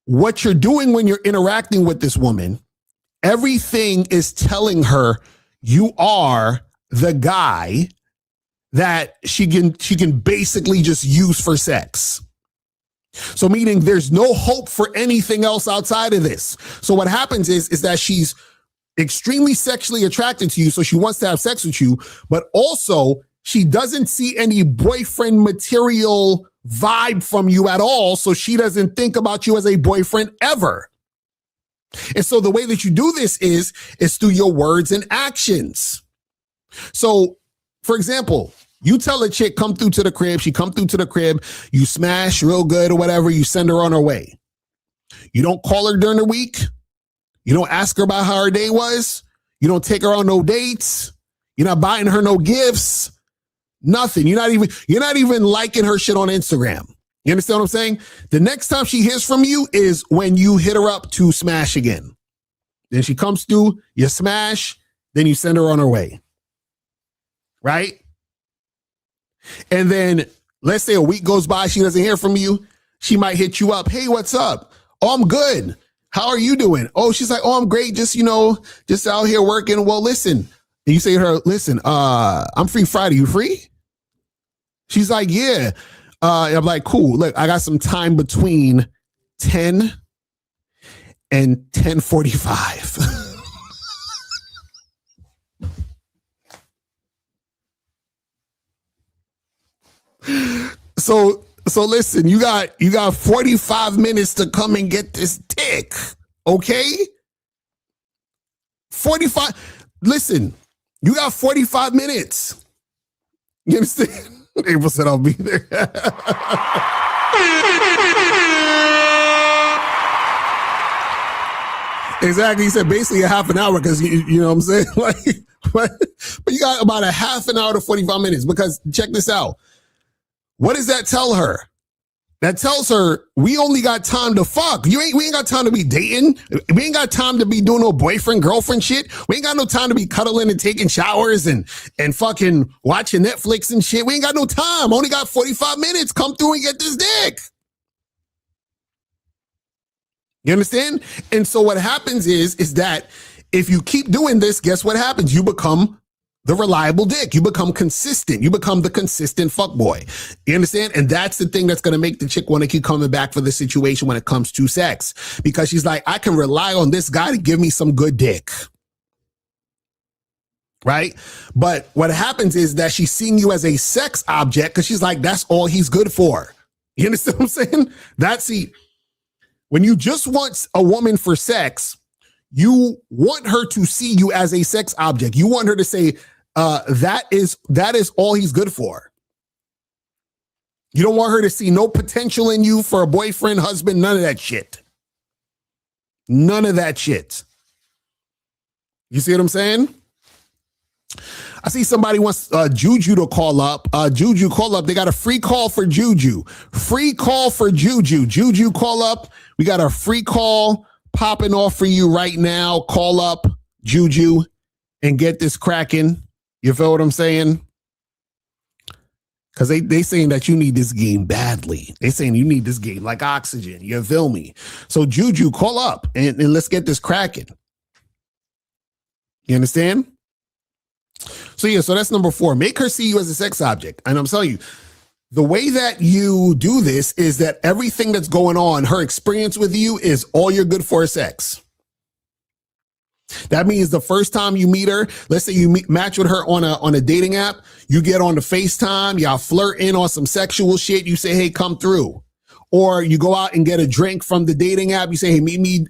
what you're doing when you're interacting with this woman, everything is telling her you are the guy that she can basically just use for sex. So meaning there's no hope for anything else outside of this. So what happens is that she's extremely sexually attracted to you. So she wants to have sex with you, but also she doesn't see any boyfriend material vibe from you at all. So she doesn't think about you as a boyfriend ever. And so the way that you do this is through your words and actions. So, for example, You tell a chick, come through to the crib. She come through to the crib. You smash real good or whatever. You send her on her way. You don't call her during the week. You don't ask her about how her day was. You don't take her on no dates. You're not buying her no gifts. Nothing. You're not even liking her shit on Instagram. You understand what I'm saying? The next time she hears from you is when you hit her up to smash again. Then she comes through, you smash, then you send her on her way. Right? And then let's say a week goes by, she doesn't hear from you. She might hit you up. Hey, what's up? Oh, I'm good. How are you doing? Oh, she's like, oh, I'm great. Just out here working. Well, listen. And you say to her, listen, I'm free Friday. You free? She's like, yeah. I'm like, cool. Look, I got some time between 10 and 10:45. So listen, you got 45 minutes to come and get this dick. Okay? 45. Listen, you got 45 minutes. You understand? April said I'll be there. Exactly. He said basically a half an hour because you know what I'm saying? Like, but you got about a half an hour to 45 minutes because check this out. What does that tell her? That tells her we only got time to fuck. We ain't got time to be dating. We ain't got time to be doing no boyfriend, girlfriend shit. We ain't got no time to be cuddling and taking showers and fucking watching Netflix and shit. We ain't got no time. Only got 45 minutes. Come through and get this dick. You understand? And so what happens is that if you keep doing this, guess what happens? You become the reliable dick. You become consistent. You become the consistent fuckboy. You understand? And that's the thing that's going to make the chick want to keep coming back for the situation when it comes to sex. Because she's like, I can rely on this guy to give me some good dick. Right? But what happens is that she's seeing you as a sex object because she's like, that's all he's good for. You understand what I'm saying? When you just want a woman for sex, you want her to see you as a sex object. You want her to say, that is all he's good for. You don't want her to see no potential in you for a boyfriend, husband, none of that shit. None of that shit. You see what I'm saying? I see somebody wants Juju to call up. Juju, call up. They got a free call for Juju. Free call for Juju. Juju, call up. We got a free call popping off for you right now. Call up, Juju, and get this cracking. You feel what I'm saying? Because they saying that you need this game badly. They saying you need this game like oxygen. You feel me? So Juju, call up and let's get this cracking. You understand? So yeah, so that's number 4. Make her see you as a sex object. And I'm telling you, the way that you do this is that everything that's going on, her experience with you is all you're good for is sex. That means the first time you meet her, let's say you match with her on a dating app, you get on the FaceTime, y'all flirt in on some sexual shit, you say, hey, come through. Or you go out and get a drink from the dating app. You say, hey, meet me,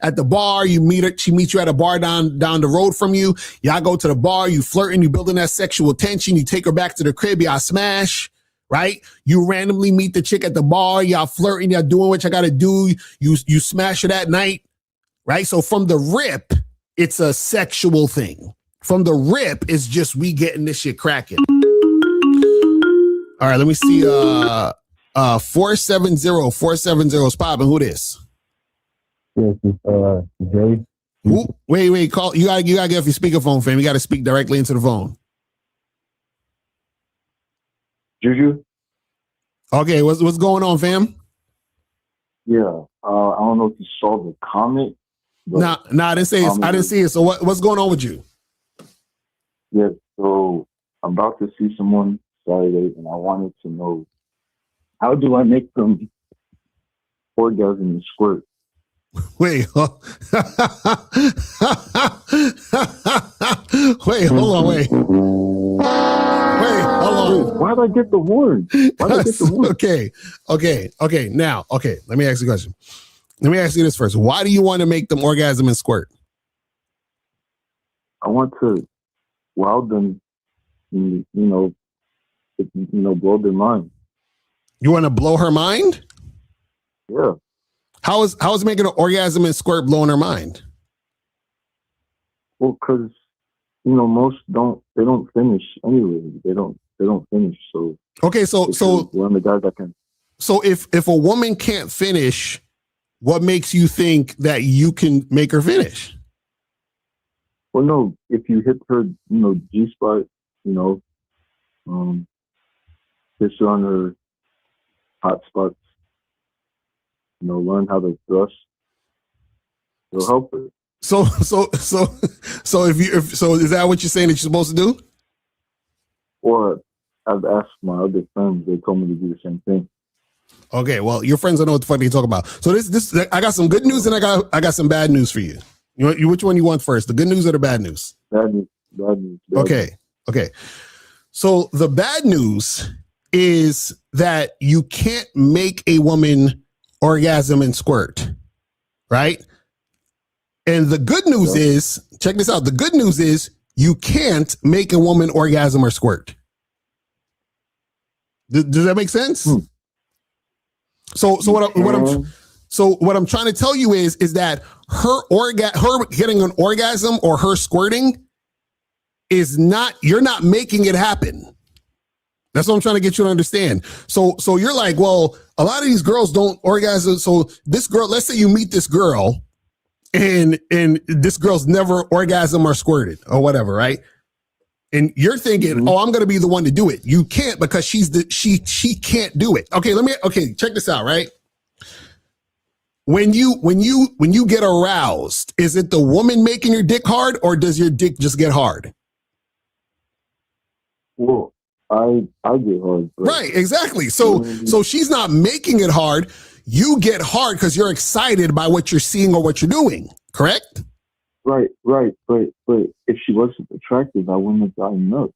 at the bar. You meet her. She meets you at a bar down the road from you. Y'all go to the bar. You flirting. You building that sexual tension. You take her back to the crib. Y'all smash, right? You randomly meet the chick at the bar. Y'all flirting. Y'all doing what you got to do. You smash her that night, right? So from the rip, it's a sexual thing. From the rip, it's just we getting this shit cracking. All right, let me see. 470 is popping. Who this? Yes, Jay. Who? Wait. Call. You gotta get off your speakerphone, fam. You gotta speak directly into the phone. Juju. Okay, what's going on, fam? Yeah, I don't know if you saw the comment. Nah, I didn't say it. I didn't see it. So what's going on with you? Yeah, so I'm about to see someone Saturday, and I wanted to know, how do I make them orgasm and squirt? Wait, wait, hold on, wait. Wait, hold on. Why did I get the word? Okay. Now, let me ask you a question. Let me ask you this first. Why do you want to make them orgasm and squirt? I want to wow them, blow their mind. You want to blow her mind? Yeah. How is making an orgasm and squirt blowing her mind? Well, because most don't finish anyway. They don't finish. So okay, so one of the guys that can. So if a woman can't finish, what makes you think that you can make her finish? Well, no, if you hit her, G spot, kiss her on her hot spots, learn how to thrust, it'll help her. So is that what you're saying that you're supposed to do? Or I've asked my other friends, they told me to do the same thing. Okay, well, your friends don't know what the fuck they talk about. So this I got some good news and I got some bad news for you. Which one you want first? The good news or the bad news? Bad news. Bad news. Okay. So the bad news is that you can't make a woman orgasm and squirt, right? And the good news is, check this out. The good news is you can't make a woman orgasm or squirt. Does that make sense? So what I'm trying to tell you is that her getting an orgasm or her squirting is not, you're not making it happen. That's what I'm trying to get you to understand. So you're like, well, a lot of these girls don't orgasm. So this girl, let's say you meet this girl and this girl's never orgasm or squirted or whatever, right? And you're thinking, oh, I'm going to be the one to do it. You can't, because she can't do it. Okay, check this out, right? When you get aroused, is it the woman making your dick hard, or does your dick just get hard? Well, I get hard. Right, exactly. So she's not making it hard. You get hard because you're excited by what you're seeing or what you're doing, correct? Right. But if she wasn't attractive, I wouldn't have gotten up.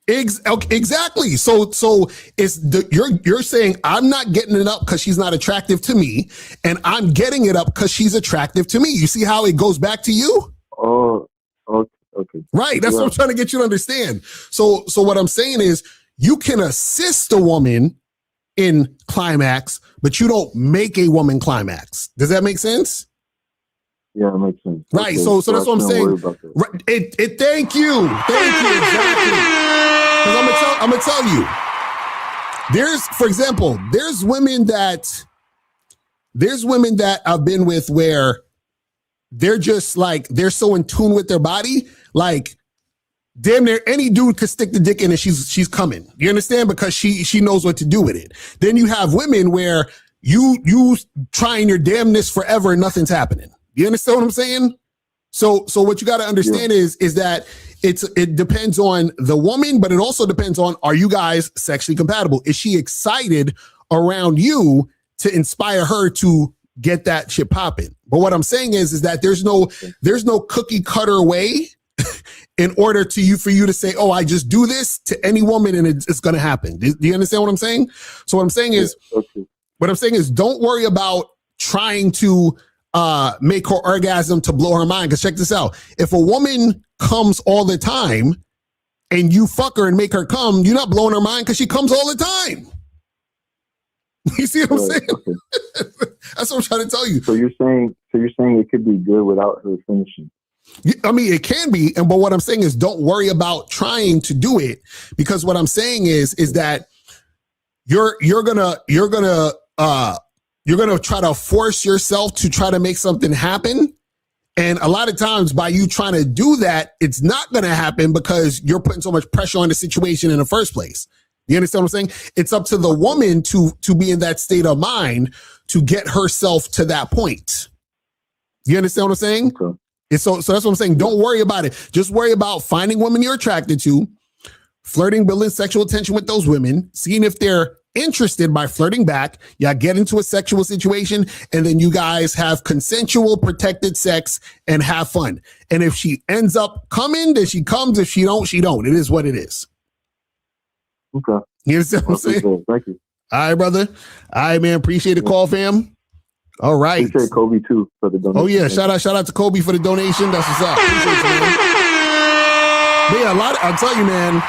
Exactly. So you're saying I'm not getting it up because she's not attractive to me, and I'm getting it up because she's attractive to me. You see how it goes back to you? Oh, okay. Right. That's what I'm trying to get you to understand. So what I'm saying is you can assist a woman in climax, but you don't make a woman climax. Does that make sense? Yeah, it makes sense. Right. Okay. So that's what I'm saying. Right. Thank you. Exactly. Because I'm gonna tell you. For example, there's women that I've been with where they're just like, they're so in tune with their body, like damn near any dude could stick the dick in and she's coming. You understand? Because she knows what to do with it. Then you have women where you trying your damnness forever and nothing's happening. You understand what I'm saying? So what you got to understand is that it depends on the woman, but it also depends on, are you guys sexually compatible? Is she excited around you to inspire her to get that shit popping? But what I'm saying is that there's no cookie cutter way in order for you to say, oh, I just do this to any woman and it's going to happen. Do you understand what I'm saying? So what I'm saying is don't worry about trying to make her orgasm to blow her mind. Because check this out. If a woman comes all the time and you fuck her and make her come, you're not blowing her mind because she comes all the time. You see what I'm saying? Okay. That's what I'm trying to tell you. So you're saying it could be good without her finishing. I mean, it can be, but what I'm saying is don't worry about trying to do it, because what I'm saying is that you're gonna try to force yourself to try to make something happen. And a lot of times by you trying to do that, it's not going to happen because you're putting so much pressure on the situation in the first place. You understand what I'm saying? It's up to the woman to be in that state of mind to get herself to that point. You understand what I'm saying? Okay. And so that's what I'm saying. Don't worry about it. Just worry about finding women you're attracted to, flirting, building sexual tension with those women, seeing if they're interested by flirting back. Y'all get into a sexual situation, and then you guys have consensual, protected sex and have fun. And if she ends up coming, then she comes. If she don't, she don't. It is what it is. Okay. You understand what I'm saying? Cool. Thank you. All right, brother. All right, man. Appreciate the call, fam. All right. Appreciate Kobe too for the donation. Oh yeah, shout out to Kobe for the donation. That's what's up. Appreciate you, man. But yeah, I'll tell you, man.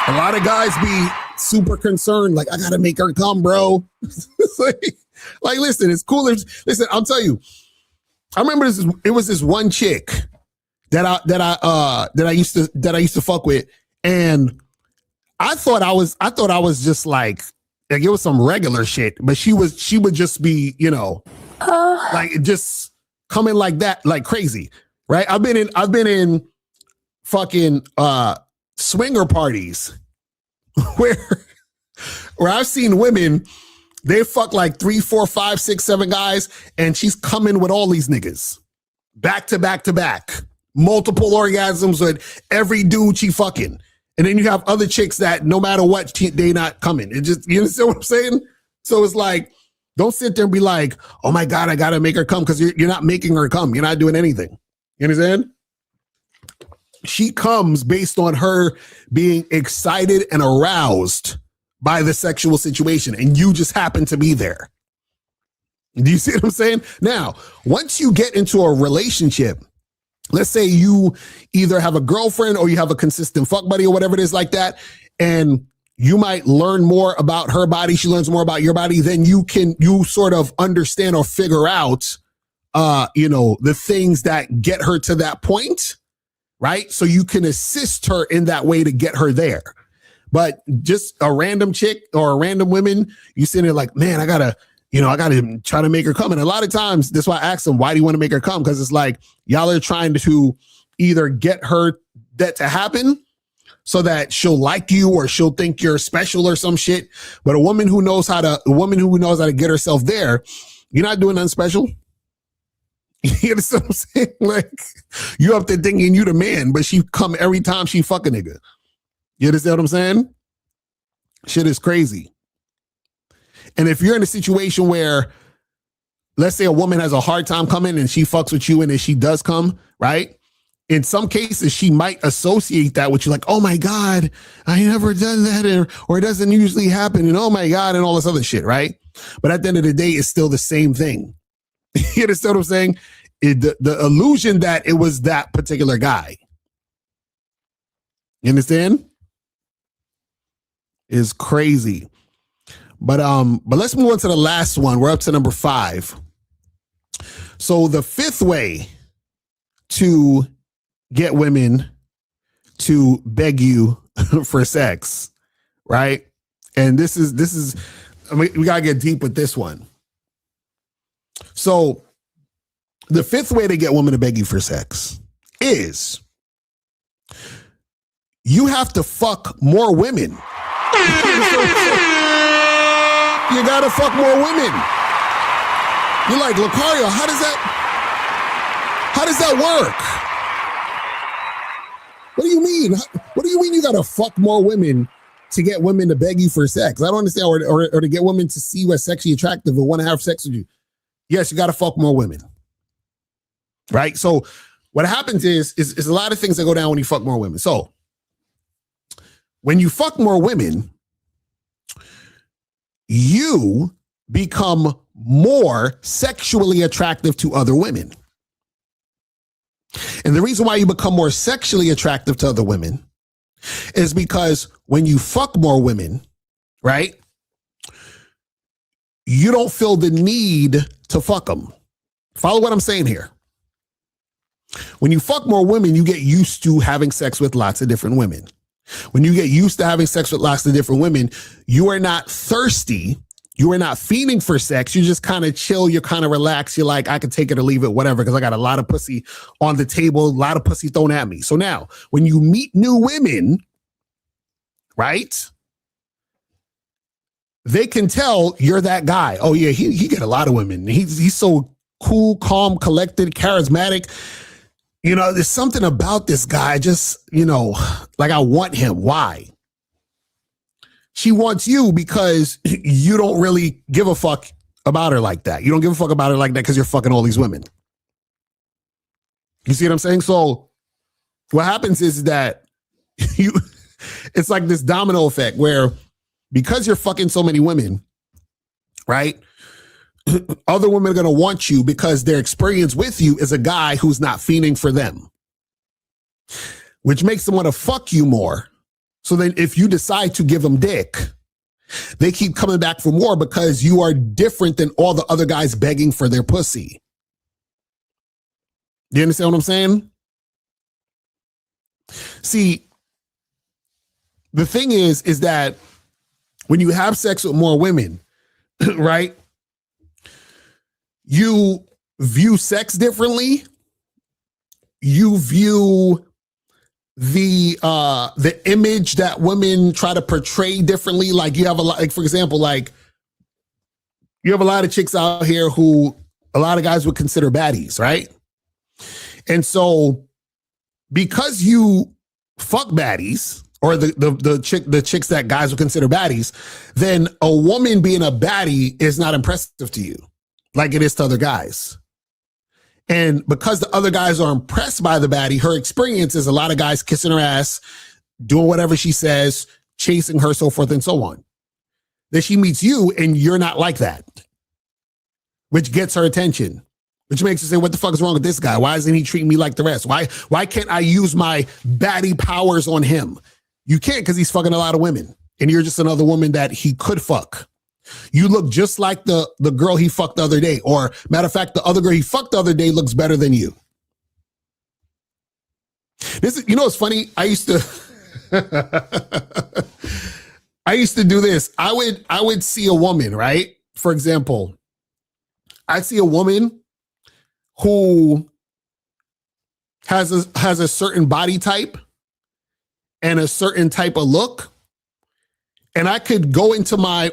A lot of guys be super concerned, like, I gotta make her come, bro. It's like, listen, it's cool. Listen, I'll tell you. I remember it was this one chick that I used to fuck with, and I thought I was just like it was some regular shit, but she would just be, like just coming like that, like crazy, right? I've been in fucking swinger parties where I've seen women, they fuck like 3, 4, 5, 6, 7 guys, and she's coming with all these niggas back to back to back, multiple orgasms with every dude she fucking. And then you have other chicks that no matter what, they not coming. It just, you understand what I'm saying? So it's like, don't sit there and be like, oh my God, I gotta make her come, because you're not making her come. You're not doing anything. You understand? She comes based on her being excited and aroused by the sexual situation, and you just happen to be there. Do you see what I'm saying? Now, once you get into a relationship, let's say you either have a girlfriend or you have a consistent fuck buddy or whatever it is like that, and you might learn more about her body, she learns more about your body, then you sort of understand or figure out, the things that get her to that point, right? So you can assist her in that way to get her there. But just a random chick or a random woman, you sitting there like, man, I gotta try to make her come. And a lot of times, that's why I ask them, why do you want to make her come? Because it's like, y'all are trying to either get her that to happen so that she'll like you or she'll think you're special or some shit. But a woman who knows how to get herself there, you're not doing nothing special. You understand what I'm saying? Like, you up there thinking you the man, but she come every time she fuck a nigga. You understand what I'm saying? Shit is crazy. And if you're in a situation where, let's say a woman has a hard time coming and she fucks with you and then she does come, right? In some cases, she might associate that with you, like, oh my God, I never done that, or it doesn't usually happen, and oh my God, and all this other shit, right? But at the end of the day, it's still the same thing. You understand what I'm saying? The illusion that it was that particular guy. You understand? Is crazy. But let's move on to the last one. We're up to number 5. So the 5th way to get women to beg you for sex, right? And this is I mean, we gotta get deep with this one. So the 5th way to get women to beg you for sex is you have to fuck more women. You gotta fuck more women. You're like, Locario, how does that work? What do you mean? What do you mean you gotta fuck more women to get women to beg you for sex? I don't understand. Or to get women to see you as sexually attractive or want to have sex with you. Yes, you gotta fuck more women. Right? So what happens is a lot of things that go down when you fuck more women. So when you fuck more women, you become more sexually attractive to other women. And the reason why you become more sexually attractive to other women is because when you fuck more women, right, you don't feel the need to fuck them. Follow what I'm saying here. When you fuck more women, you get used to having sex with lots of different women. When you get used to having sex with lots of different women, you are not thirsty. You are not fiending for sex. You just kind of chill. You're kind of relaxed. You're like, I can take it or leave it, whatever, because I got a lot of pussy on the table, a lot of pussy thrown at me. So now, when you meet new women, right, they can tell you're that guy. Oh, yeah, he get a lot of women. He's so cool, calm, collected, charismatic. You know, there's something about this guy, just, like I want him. Why? She wants you because you don't really give a fuck about her like that. You don't give a fuck about her like that because you're fucking all these women. You see what I'm saying? So what happens is that it's like this domino effect where because you're fucking so many women, right? Other women are going to want you because their experience with you is a guy who's not fiending for them, which makes them want to fuck you more So then if you decide to give them dick, they keep coming back for more because you are different than all the other guys begging for their pussy. You understand what I'm saying? See, the thing is that when you have sex with more women, right? You view sex differently. You view the image that women try to portray differently. Like you have a lot, like for example, like you have a lot of chicks out here who a lot of guys would consider baddies, right? And so because you fuck baddies, or the chicks that guys would consider baddies, then a woman being a baddie is not impressive to you like it is to other guys. And because the other guys are impressed by the baddie, her experience is a lot of guys kissing her ass, doing whatever she says, chasing her, so forth and so on. Then she meets you and you're not like that, which gets her attention, which makes her say, what the fuck is wrong with this guy? Why isn't he treating me like the rest? Why can't I use my baddie powers on him? You can't, because he's fucking a lot of women and you're just another woman that he could fuck. You look just like the girl he fucked the other day. Or matter of fact, the other girl he fucked the other day looks better than you. This is, you know, it's funny. I used to do this. I would see a woman, right? For example, I see a woman who has a certain body type and a certain type of look. And I could go into my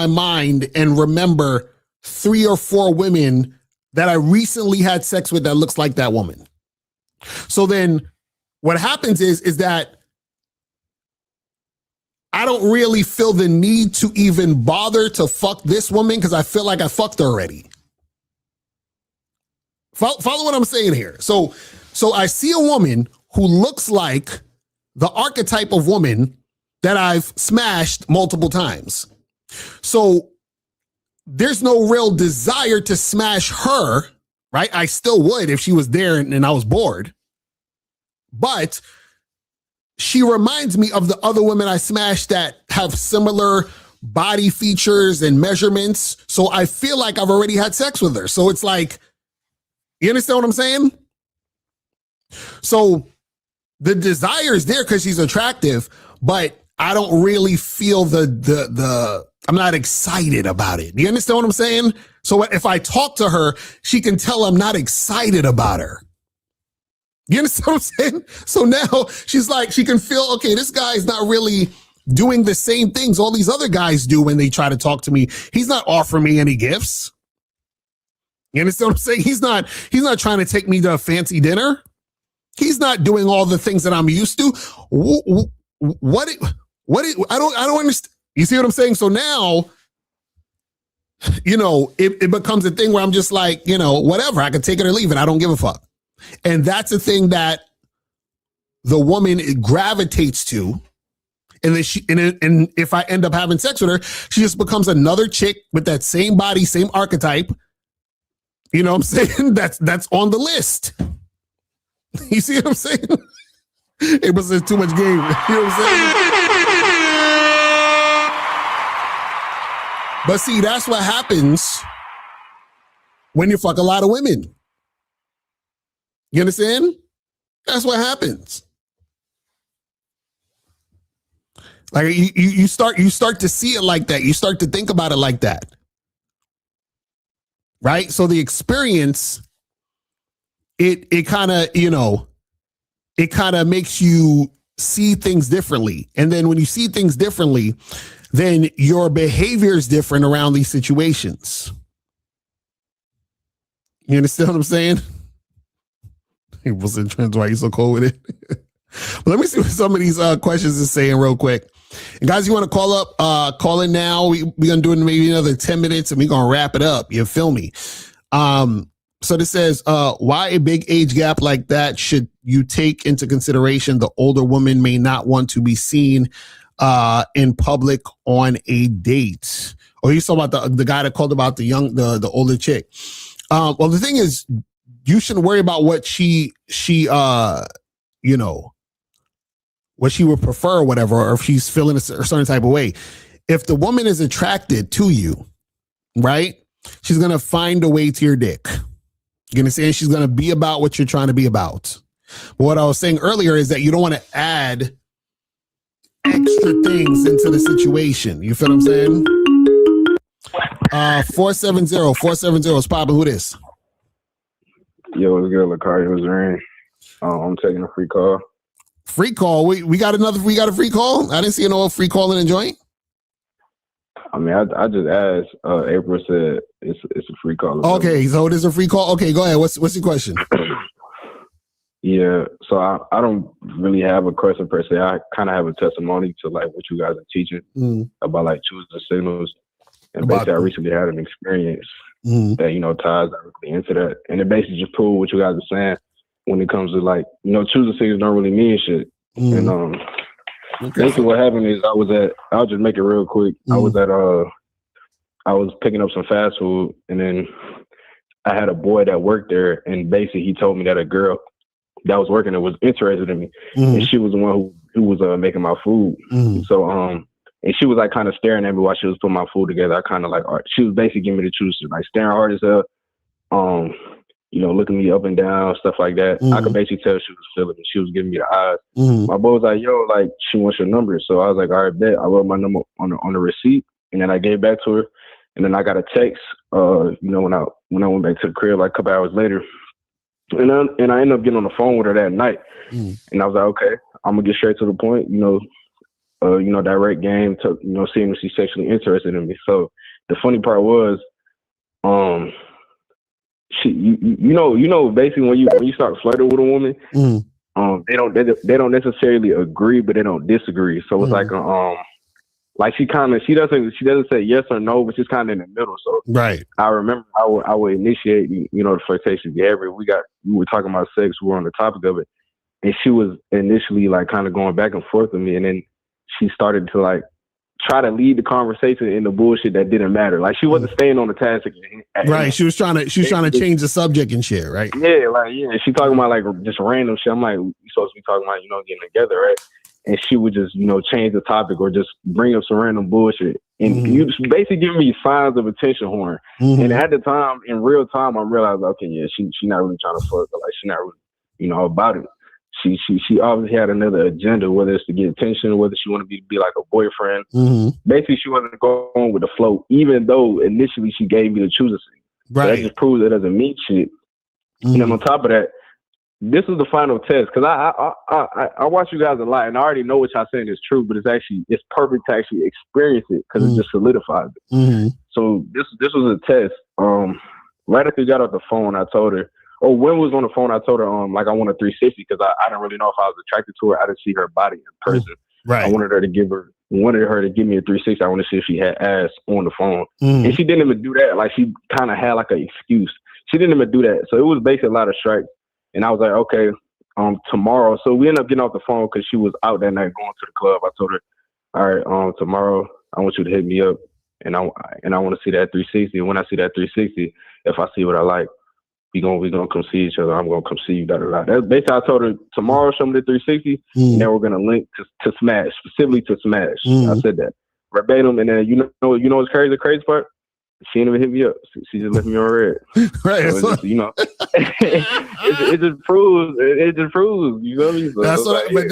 mind and remember 3 or 4 women that I recently had sex with that looks like that woman. So then what happens is that I don't really feel the need to even bother to fuck this woman because I feel like I fucked her already. Follow what I'm saying here. So I see a woman who looks like the archetype of woman that I've smashed multiple times. So there's no real desire to smash her, right? I still would if she was there and I was bored. But she reminds me of the other women I smashed that have similar body features and measurements. So I feel like I've already had sex with her. So it's like, you understand what I'm saying? So the desire is there because she's attractive, but I don't really feel I'm not excited about it. Do you understand what I'm saying? So if I talk to her, she can tell I'm not excited about her. You understand what I'm saying? So now she's like, she can feel, okay, this guy is not really doing the same things all these other guys do when they try to talk to me. He's not offering me any gifts. You understand what I'm saying? He's not trying to take me to a fancy dinner. He's not doing all the things that I'm used to. I don't understand. You see what I'm saying? So now, you know, it becomes a thing where I'm just like, you know, whatever, I can take it or leave it. I don't give a fuck. And that's the thing that the woman gravitates to. And then and if I end up having sex with her, she just becomes another chick with that same body, same archetype. You know what I'm saying? That's on the list. You see what I'm saying? It was too much game. You know what I'm saying? But see, that's what happens when you fuck a lot of women. You understand? That's what happens. Like you start to see it like that. You start to think about it like that. Right? So the experience, it kind of, you know, it kind of makes you see things differently. And then when you see things differently, then your behavior is different around these situations. You understand what I'm saying? It wasn't trends. Why you so cold with it? But let me see what some of these questions is saying real quick. And guys, you want to call up, call in now. We're going to do it in maybe another 10 minutes and we're going to wrap it up. You feel me? So this says, why a big age gap like that should you take into consideration? The older woman may not want to be seen in public on a date. Or you saw about the guy that called about the older chick. Well, the thing is, you shouldn't worry about what she you know, what she would prefer or whatever, or if she's feeling a certain type of way. If the woman is attracted to you, right, she's going to find a way to your dick. You're going to say she's going to be about what you're trying to be about. But what I was saying earlier is that you don't want to add extra things into the situation. You feel what I'm saying? 470 is popping. Who this? Yo, it's good, Locario. It's Rain. I'm taking a free call. Free call? We got a free call? I didn't see no free call in the joint. I mean, I just asked. April said it's a free call. Okay, so it is a free call. Okay, go ahead. What's your question? Yeah, so I don't really have a question per se. I kind of have a testimony to like what you guys are teaching about like choosing signals. And basically, I recently had an experience that, ties directly into that. And it basically just proved what you guys are saying when it comes to like, choosing signals don't really mean shit. And basically what happened is I'll just make it real quick. I was picking up some fast food, and then I had a boy that worked there, and basically he told me that a girl that was working there was interested in me, and she was the one who was making my food. So and she was like kind of staring at me while she was putting my food together. I kind of like, she was basically giving me the truth, like staring hard as hell, looking me up and down, stuff like that. I could basically tell she was feeling me. She was giving me the eyes. My boy was like, yo, like she wants your number. So I was like, all right, bet. I wrote my number on the receipt, and then I gave it back to her. And then I got a text, when I went back to the crib like a couple hours later. And I ended up getting on the phone with her that night. And I was like, okay, I'm gonna get straight to the point, direct game to, seeing if she's sexually interested in me. So the funny part was, basically when you start flirting with a woman, they don't necessarily agree, but they don't disagree. So it's like she doesn't say yes or no, but she's kind of in the middle. So right. I remember I would initiate, the flirtation behavior. We were talking about sex. We were on the topic of it, and she was initially like kind of going back and forth with me, and then she started to like try to lead the conversation in the bullshit that didn't matter. Like she wasn't staying on the task. Right. She was trying to change the subject and shit. Right. Yeah. She talking about like just random shit. I'm like, we supposed to be talking about, getting together, right? And she would just, change the topic or just bring up some random bullshit. And you just basically giving me signs of attention horn. And at the time, in real time, I realized, okay, yeah, she not really trying to fuck. Like she not really, about it. She obviously had another agenda, whether it's to get attention or whether she wanted to be like a boyfriend. Basically, she wasn't going with the flow, even though initially she gave me the choosing. Right. So that just proves it doesn't mean shit. And then on top of that, this is the final test, because I watch you guys a lot, and I already know what y'all saying is true, but it's perfect to actually experience it because it just solidifies it. So this was a test. Right after we got off the phone, I told her, when we was on the phone, I told her like I want a 360 because I didn't really know if I was attracted to her. I didn't see her body in person. Right. I wanted her to give me a 360. I want to see if she had ass on the phone, and she didn't even do that. Like she kind of had like an excuse. She didn't even do that. So it was basically a lot of strikes. And I was like, okay, tomorrow. So we ended up getting off the phone because she was out that night going to the club. I told her, all right, tomorrow I want you to hit me up, and I want to see that 360. And when I see that 360, if I see what I like, we gonna come see each other. I'm gonna come see you. That's basically, I told her tomorrow, show me the 360, and then we're gonna link to Smash, specifically to Smash. I said that verbatim, and then you know what's crazy? The crazy part. She didn't even hit me up. She just left me on red. Right. So it just proves. It just proves. You know what I mean? So that's what.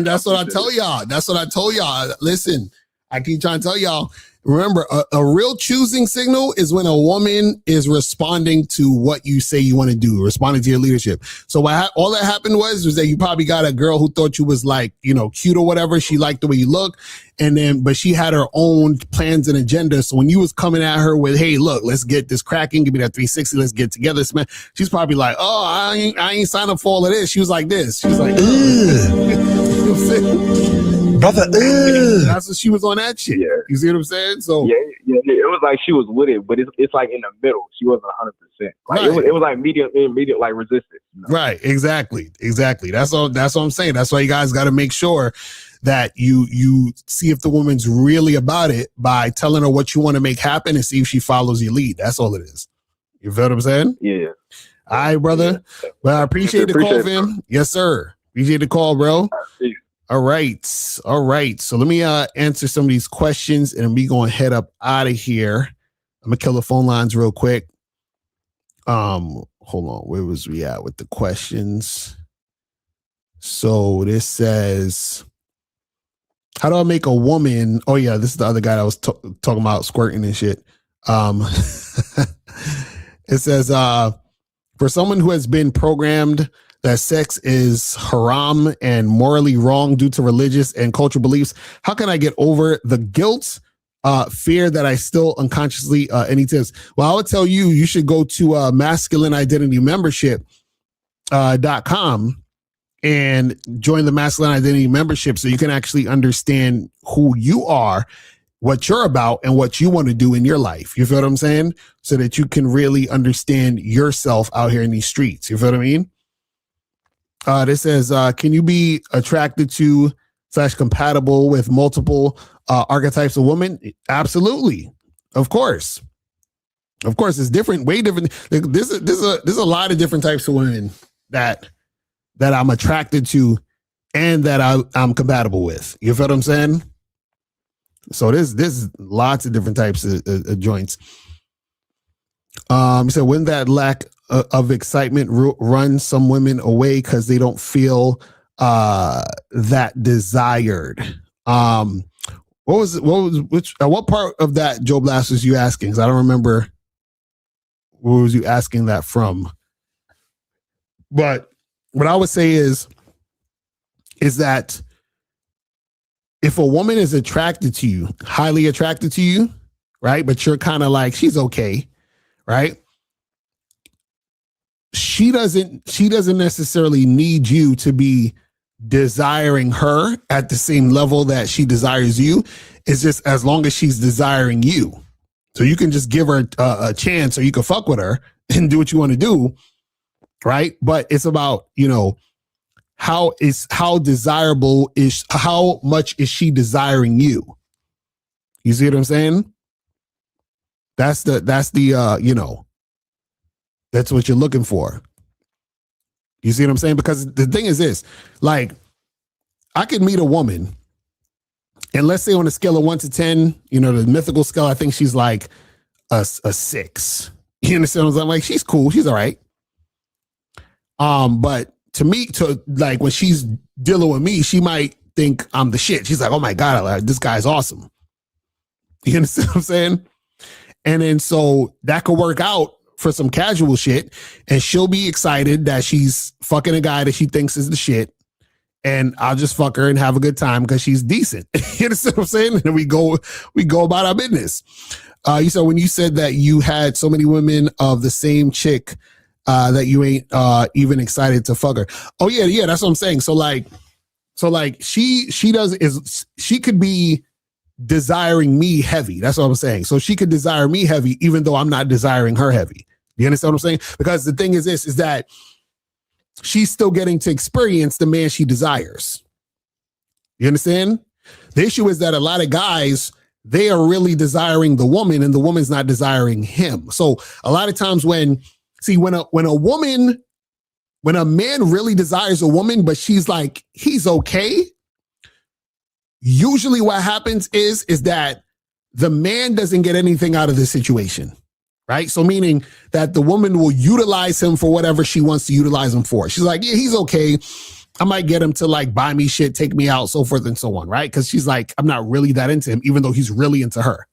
That's what I tell y'all. That's what I told y'all. Listen, I keep trying to tell y'all. Remember, a real choosing signal is when a woman is responding to what you say you want to do, responding to your leadership. So all that happened was that you probably got a girl who thought you was like, cute or whatever. She liked the way you look. But she had her own plans and agenda. So when you was coming at her with, hey, look, let's get this cracking. Give me that 360. Let's get together. She's probably like, oh, I ain't signed up for all of this. She was like this. She's like, brother, that's what she was on that shit. Yeah. You see what I'm saying? So yeah, it was like she was with it, but it's like in the middle. She wasn't 100%. Like right. it was like medium, like resistance. Right. Exactly. That's all. That's what I'm saying. That's why you guys got to make sure that you see if the woman's really about it by telling her what you want to make happen and see if she follows your lead. That's all it is. You feel what I'm saying? Yeah. All right, brother. Well, I appreciate the call, fam. Yes, sir. Appreciate the call, bro. All right. All right. So let me answer some of these questions and we going to head up out of here. I'm going to kill the phone lines real quick. Hold on. Where was we at with the questions? So this says, how do I make a woman? Oh yeah, this is the other guy that was talking about squirting and shit. It says, for someone who has been programmed that sex is haram and morally wrong due to religious and cultural beliefs, how can I get over the guilt, fear that I still unconsciously, any tips? Well, I would tell you, you should go to masculine identity membership.com and join the masculine identity membership so you can actually understand who you are, what you're about, and what you want to do in your life. You feel what I'm saying? So that you can really understand yourself out here in these streets. You feel what I mean? This says, can you be attracted to / compatible with multiple archetypes of women? Absolutely. Of course. Of course, it's different, way different. There's a lot of different types of women that I'm attracted to and that I'm compatible with. You feel what I'm saying? So there's lots of different types of joints. He said, wouldn't that lack of excitement run some women away because they don't feel that desired? What part of that, Joe Blast, was you asking? Because I don't remember where was you asking that from. But what I would say is that if a woman is attracted to you, highly attracted to you, right? But you're kind of like, she's okay, right? She doesn't necessarily need you to be desiring her at the same level that she desires you. It's just as long as she's desiring you. So you can just give her a chance, or you can fuck with her and do what you want to do, right? But it's about, how desirable is, how much is she desiring you? You see what I'm saying? That's that's what you're looking for. You see what I'm saying? Because the thing is this, like, I could meet a woman and let's say on a scale of 1 to 10, the mythical scale, I think she's like a 6. You understand what I'm saying? Like, she's cool. She's all right. But to me, like when she's dealing with me, she might think I'm the shit. She's like, oh my God, this guy's awesome. You understand what I'm saying? And then so that could work out for some casual shit, and she'll be excited that she's fucking a guy that she thinks is the shit. And I'll just fuck her and have a good time because she's decent. You understand what I'm saying? And we go about our business. You said when you said that you had so many women of the same chick that you ain't even excited to fuck her. Oh yeah, that's what I'm saying. So like she could be desiring me heavy. That's what I'm saying. So she could desire me heavy even though I'm not desiring her heavy. You understand what I'm saying? Because the thing is this, is that she's still getting to experience the man she desires. You understand? The issue is that a lot of guys, they are really desiring the woman and the woman's not desiring him. So a lot of times when a man really desires a woman, but she's like, he's okay. Usually what happens is that the man doesn't get anything out of the situation, right? So meaning that the woman will utilize him for whatever she wants to utilize him for. She's like, yeah, he's okay. I might get him to like buy me shit, take me out, so forth and so on, right? Because she's like, I'm not really that into him, even though he's really into her.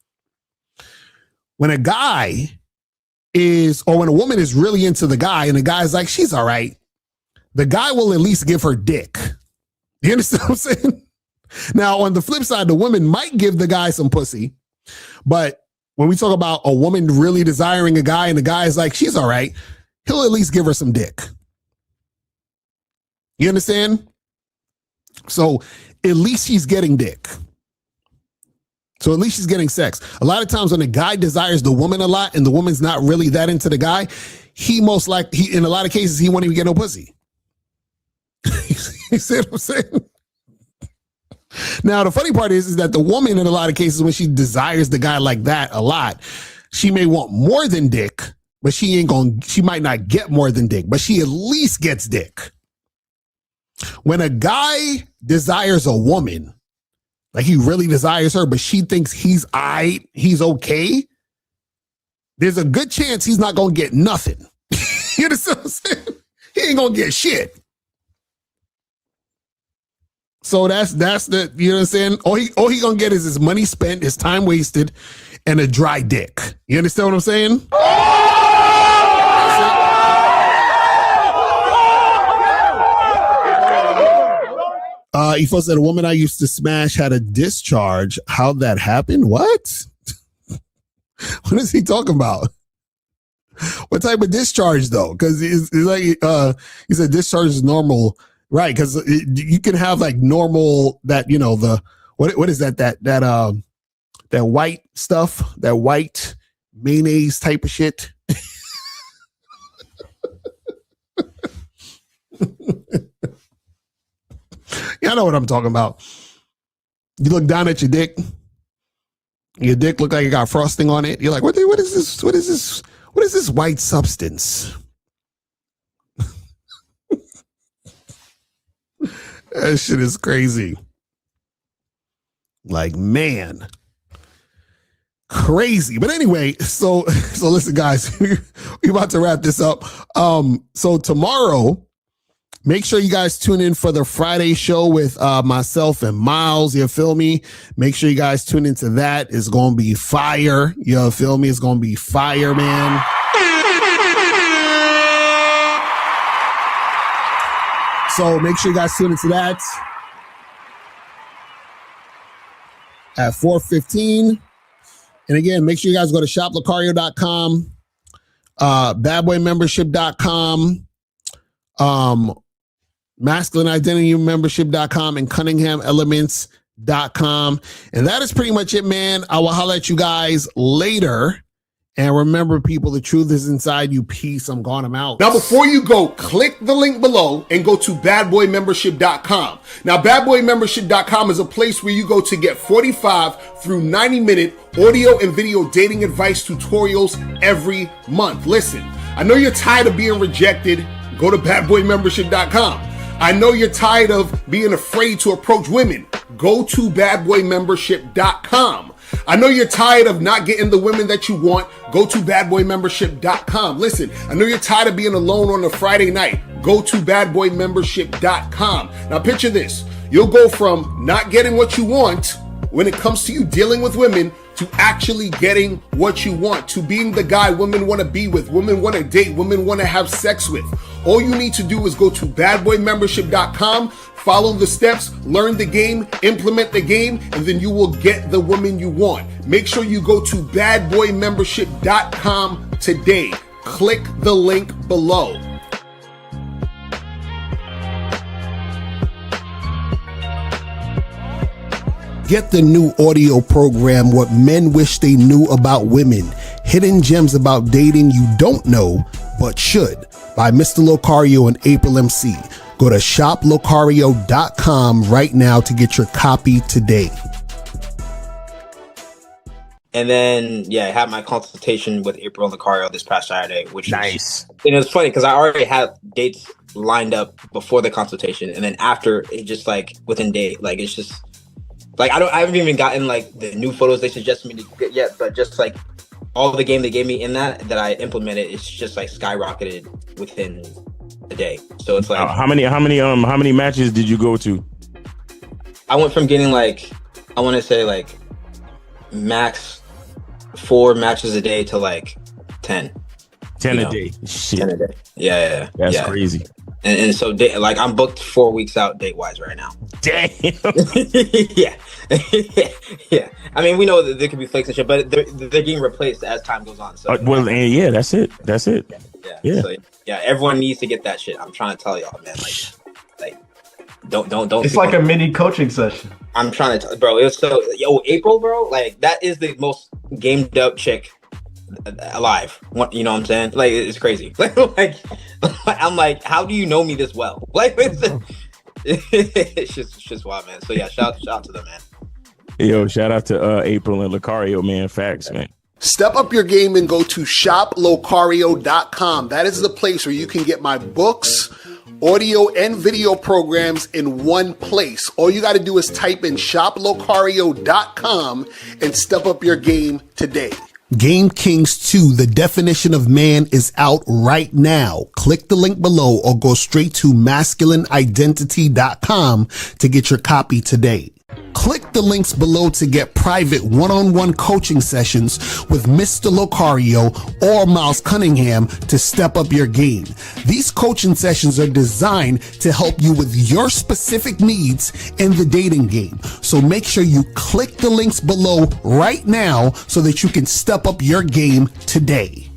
When a woman is really into the guy and the guy's like, she's all right, the guy will at least give her dick. You understand what I'm saying? Now, on the flip side, the woman might give the guy some pussy, but when we talk about a woman really desiring a guy and the guy is like, she's all right, he'll at least give her some dick. You understand? So at least she's getting dick. So at least she's getting sex. A lot of times when a guy desires the woman a lot and the woman's not really that into the guy, in a lot of cases, he won't even get no pussy. You see what I'm saying? Now, the funny part is that the woman, in a lot of cases, when she desires the guy like that a lot, she may want more than dick, but she might not get more than dick, but she at least gets dick. When a guy desires a woman, like he really desires her, but she thinks he's he's okay, there's a good chance he's not gonna get nothing. You understand what I'm saying? He ain't gonna get shit. So that's the, you know what I'm saying? All he gonna get is his money spent, his time wasted, and a dry dick. You understand what I'm saying? Ifo said, a woman I used to smash had a discharge. How'd that happen? What? What is he talking about? What type of discharge though? Because it's like he said discharge is normal, right? Because you can have like normal that, you know, the what is that white stuff, that white mayonnaise type of shit. Yeah, I know what I'm talking about. You look down at your dick look like it got frosting on it. You're like, what is this? What is this? What is this white substance? That shit is crazy. Like, man. Crazy. But anyway, so listen, guys, we're about to wrap this up. So tomorrow, make sure you guys tune in for the Friday show with myself and Miles. You feel me? Make sure you guys tune into that. It's going to be fire. You feel me? It's going to be fire, man. So make sure you guys tune into that at 4:15. And again, make sure you guys go to shoplocario.com, badboymembership.com, masculineidentitymembership.com, and cunninghamelements.com. And that is pretty much it, man. I will holler at you guys later. And remember, people, the truth is inside you. Peace. I'm gone. I'm out. Now, before you go, click the link below and go to badboymembership.com. Now, badboymembership.com is a place where you go to get 45 through 90-minute audio and video dating advice tutorials every month. Listen, I know you're tired of being rejected. Go to badboymembership.com. I know you're tired of being afraid to approach women. Go to badboymembership.com. I know you're tired of not getting the women that you want. Go to badboymembership.com. Listen, I know you're tired of being alone on a Friday night. Go to badboymembership.com. Now picture this. You'll go from not getting what you want when it comes to you dealing with women to actually getting what you want, to being the guy women want to be with, women want to date, women want to have sex with. All you need to do is go to badboymembership.com, follow the steps, learn the game, implement the game, and then you will get the woman you want. Make sure you go to badboymembership.com today. Click the link below. Get the new audio program, What Men Wish They Knew About Women. Hidden gems about dating you don't know, but should, by Mr. Locario and April MC. Go to shoplocario.com right now to get your copy today. And then, I had my consultation with April Locario this past Saturday, which nice. And it was funny because I already had dates lined up before the consultation, and then after, it just like within day, like it's just like I haven't even gotten like the new photos they suggested me to get yet, but just like all the game they gave me in that I implemented, it's just like skyrocketed within a day. So it's like how many matches did you go to? I went from getting like, I want to say like max 4 matches a day to like 10 a day. Shit. 10 a day. Yeah. That's crazy. And so like I'm booked 4 weeks out date wise right now. Damn. Yeah. I mean, we know that there could be flakes and shit, but they're getting replaced as time goes on. So that's it. Yeah. So, everyone needs to get that shit. I'm trying to tell y'all, man. Like don't. It's like a mini coaching session. I'm trying to tell, bro. It was April, bro. Like that is the most gamed up chick alive. You know what I'm saying? Like it's crazy. like I'm like, how do you know me this well? Like it's just wild, man. So shout out to them, man. Yo, shout out to April and Locario, man. Facts, man. Step up your game and go to shoplocario.com. That is the place where you can get my books, audio and video programs in one place. All you got to do is type in shoplocario.com and step up your game today. Game Kings 2, The Definition of Man, is out right now. Click the link below or go straight to masculineidentity.com to get your copy today. Click the links below to get private one-on-one coaching sessions with Mr. Locario or Miles Cunningham to step up your game. These coaching sessions are designed to help you with your specific needs in the dating game. So make sure you click the links below right now so that you can step up your game today.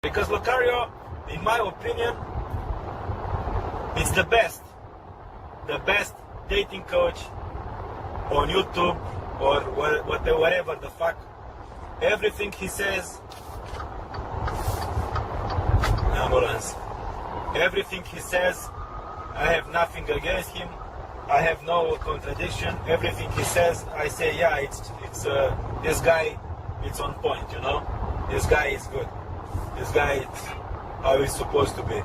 Because Locario, in my opinion, is the best dating coach on YouTube or whatever the fuck. Everything he says, ambulance. Everything he says, I have nothing against him. I have no contradiction. Everything he says, I say, yeah, it's this guy, it's on point, you know. This guy is good. This guy is how he's supposed to be.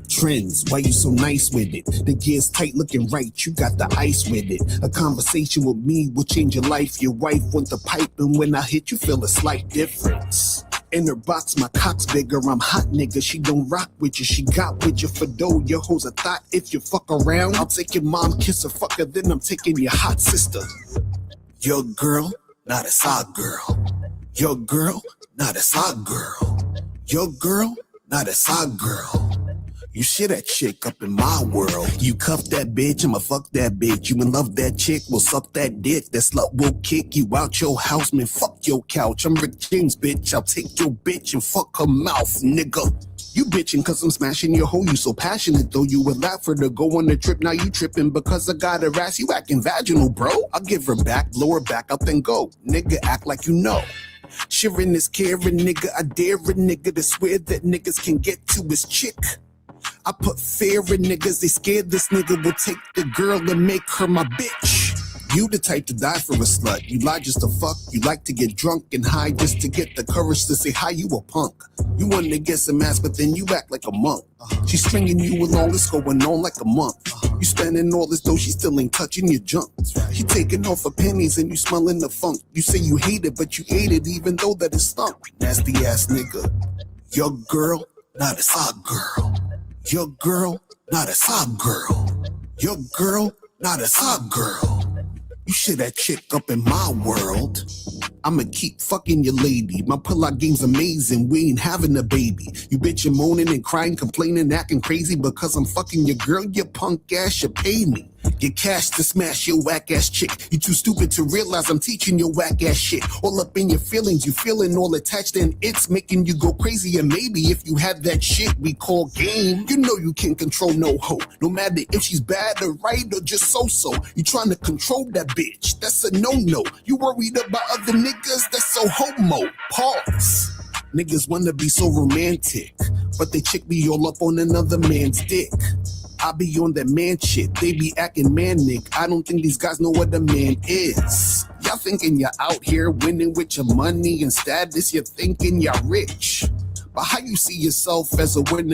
Trends, why you so nice with it? The gear's tight looking right, you got the ice with it. A conversation with me will change your life. Your wife wants the pipe, and when I hit you feel a slight difference. In her box, my cock's bigger, I'm hot nigga. She don't rock with you, she got with you for dough. Your hoes a thought, if you fuck around, I'll take your mom, kiss her, fuck her, then I'm taking your hot sister. Your girl, not a side girl. Your girl, not a side girl. Your girl, not a side girl. You shit that chick up in my world. You cuff that bitch, I'ma fuck that bitch. You in love that chick, will suck that dick. That slut will kick you out your house, man, fuck your couch. I'm Rick James, bitch, I'll take your bitch and fuck her mouth, nigga. You bitching cause I'm smashing your hoe, you so passionate though. You would laugh for her to go on the trip, now you tripping because I got her ass. You acting vaginal, bro. I'll give her back, blow her back up and go. Nigga, act like you know. Sharing is caring, nigga, I dare a nigga to swear that niggas can get to his chick. I put fear in niggas, they scared this nigga will take the girl and make her my bitch. You the type to die for a slut. You lie just to fuck. You like to get drunk and high just to get the courage to say hi, you a punk. You want to get some ass, but then you act like a monk. She's stringing you along, it's going on like a month. You spending all this dough, she still ain't touching your junk. She taking off her pennies and you smelling the funk. You say you hate it, but you ate it even though that it stunk. Nasty ass nigga. Your girl, not a side girl. Your girl, not a side girl. Your girl, not a side girl. You shit that chick up in my world. I'ma keep fucking your lady. My pull-out game's amazing. We ain't having a baby. You bitchin' moaning and crying, complaining, acting crazy because I'm fucking your girl. You punk ass should pay me. Get cash to smash your whack ass chick. You too stupid to realize I'm teaching your whack ass shit. All up in your feelings, you feeling all attached, and it's making you go crazy. And maybe if you had that shit we call game, you know you can't control no hoe. No matter if she's bad or right or just so-so. You trying to control that bitch, that's a no-no. You worried about other niggas, that's so homo. Pause. Niggas wanna be so romantic, but they chick be all up on another man's dick. I be on that man shit, they be acting manic. I don't think these guys know what a man is. Y'all thinking you're out here winning with your money and status, you're thinking you're rich. But how you see yourself as a winner?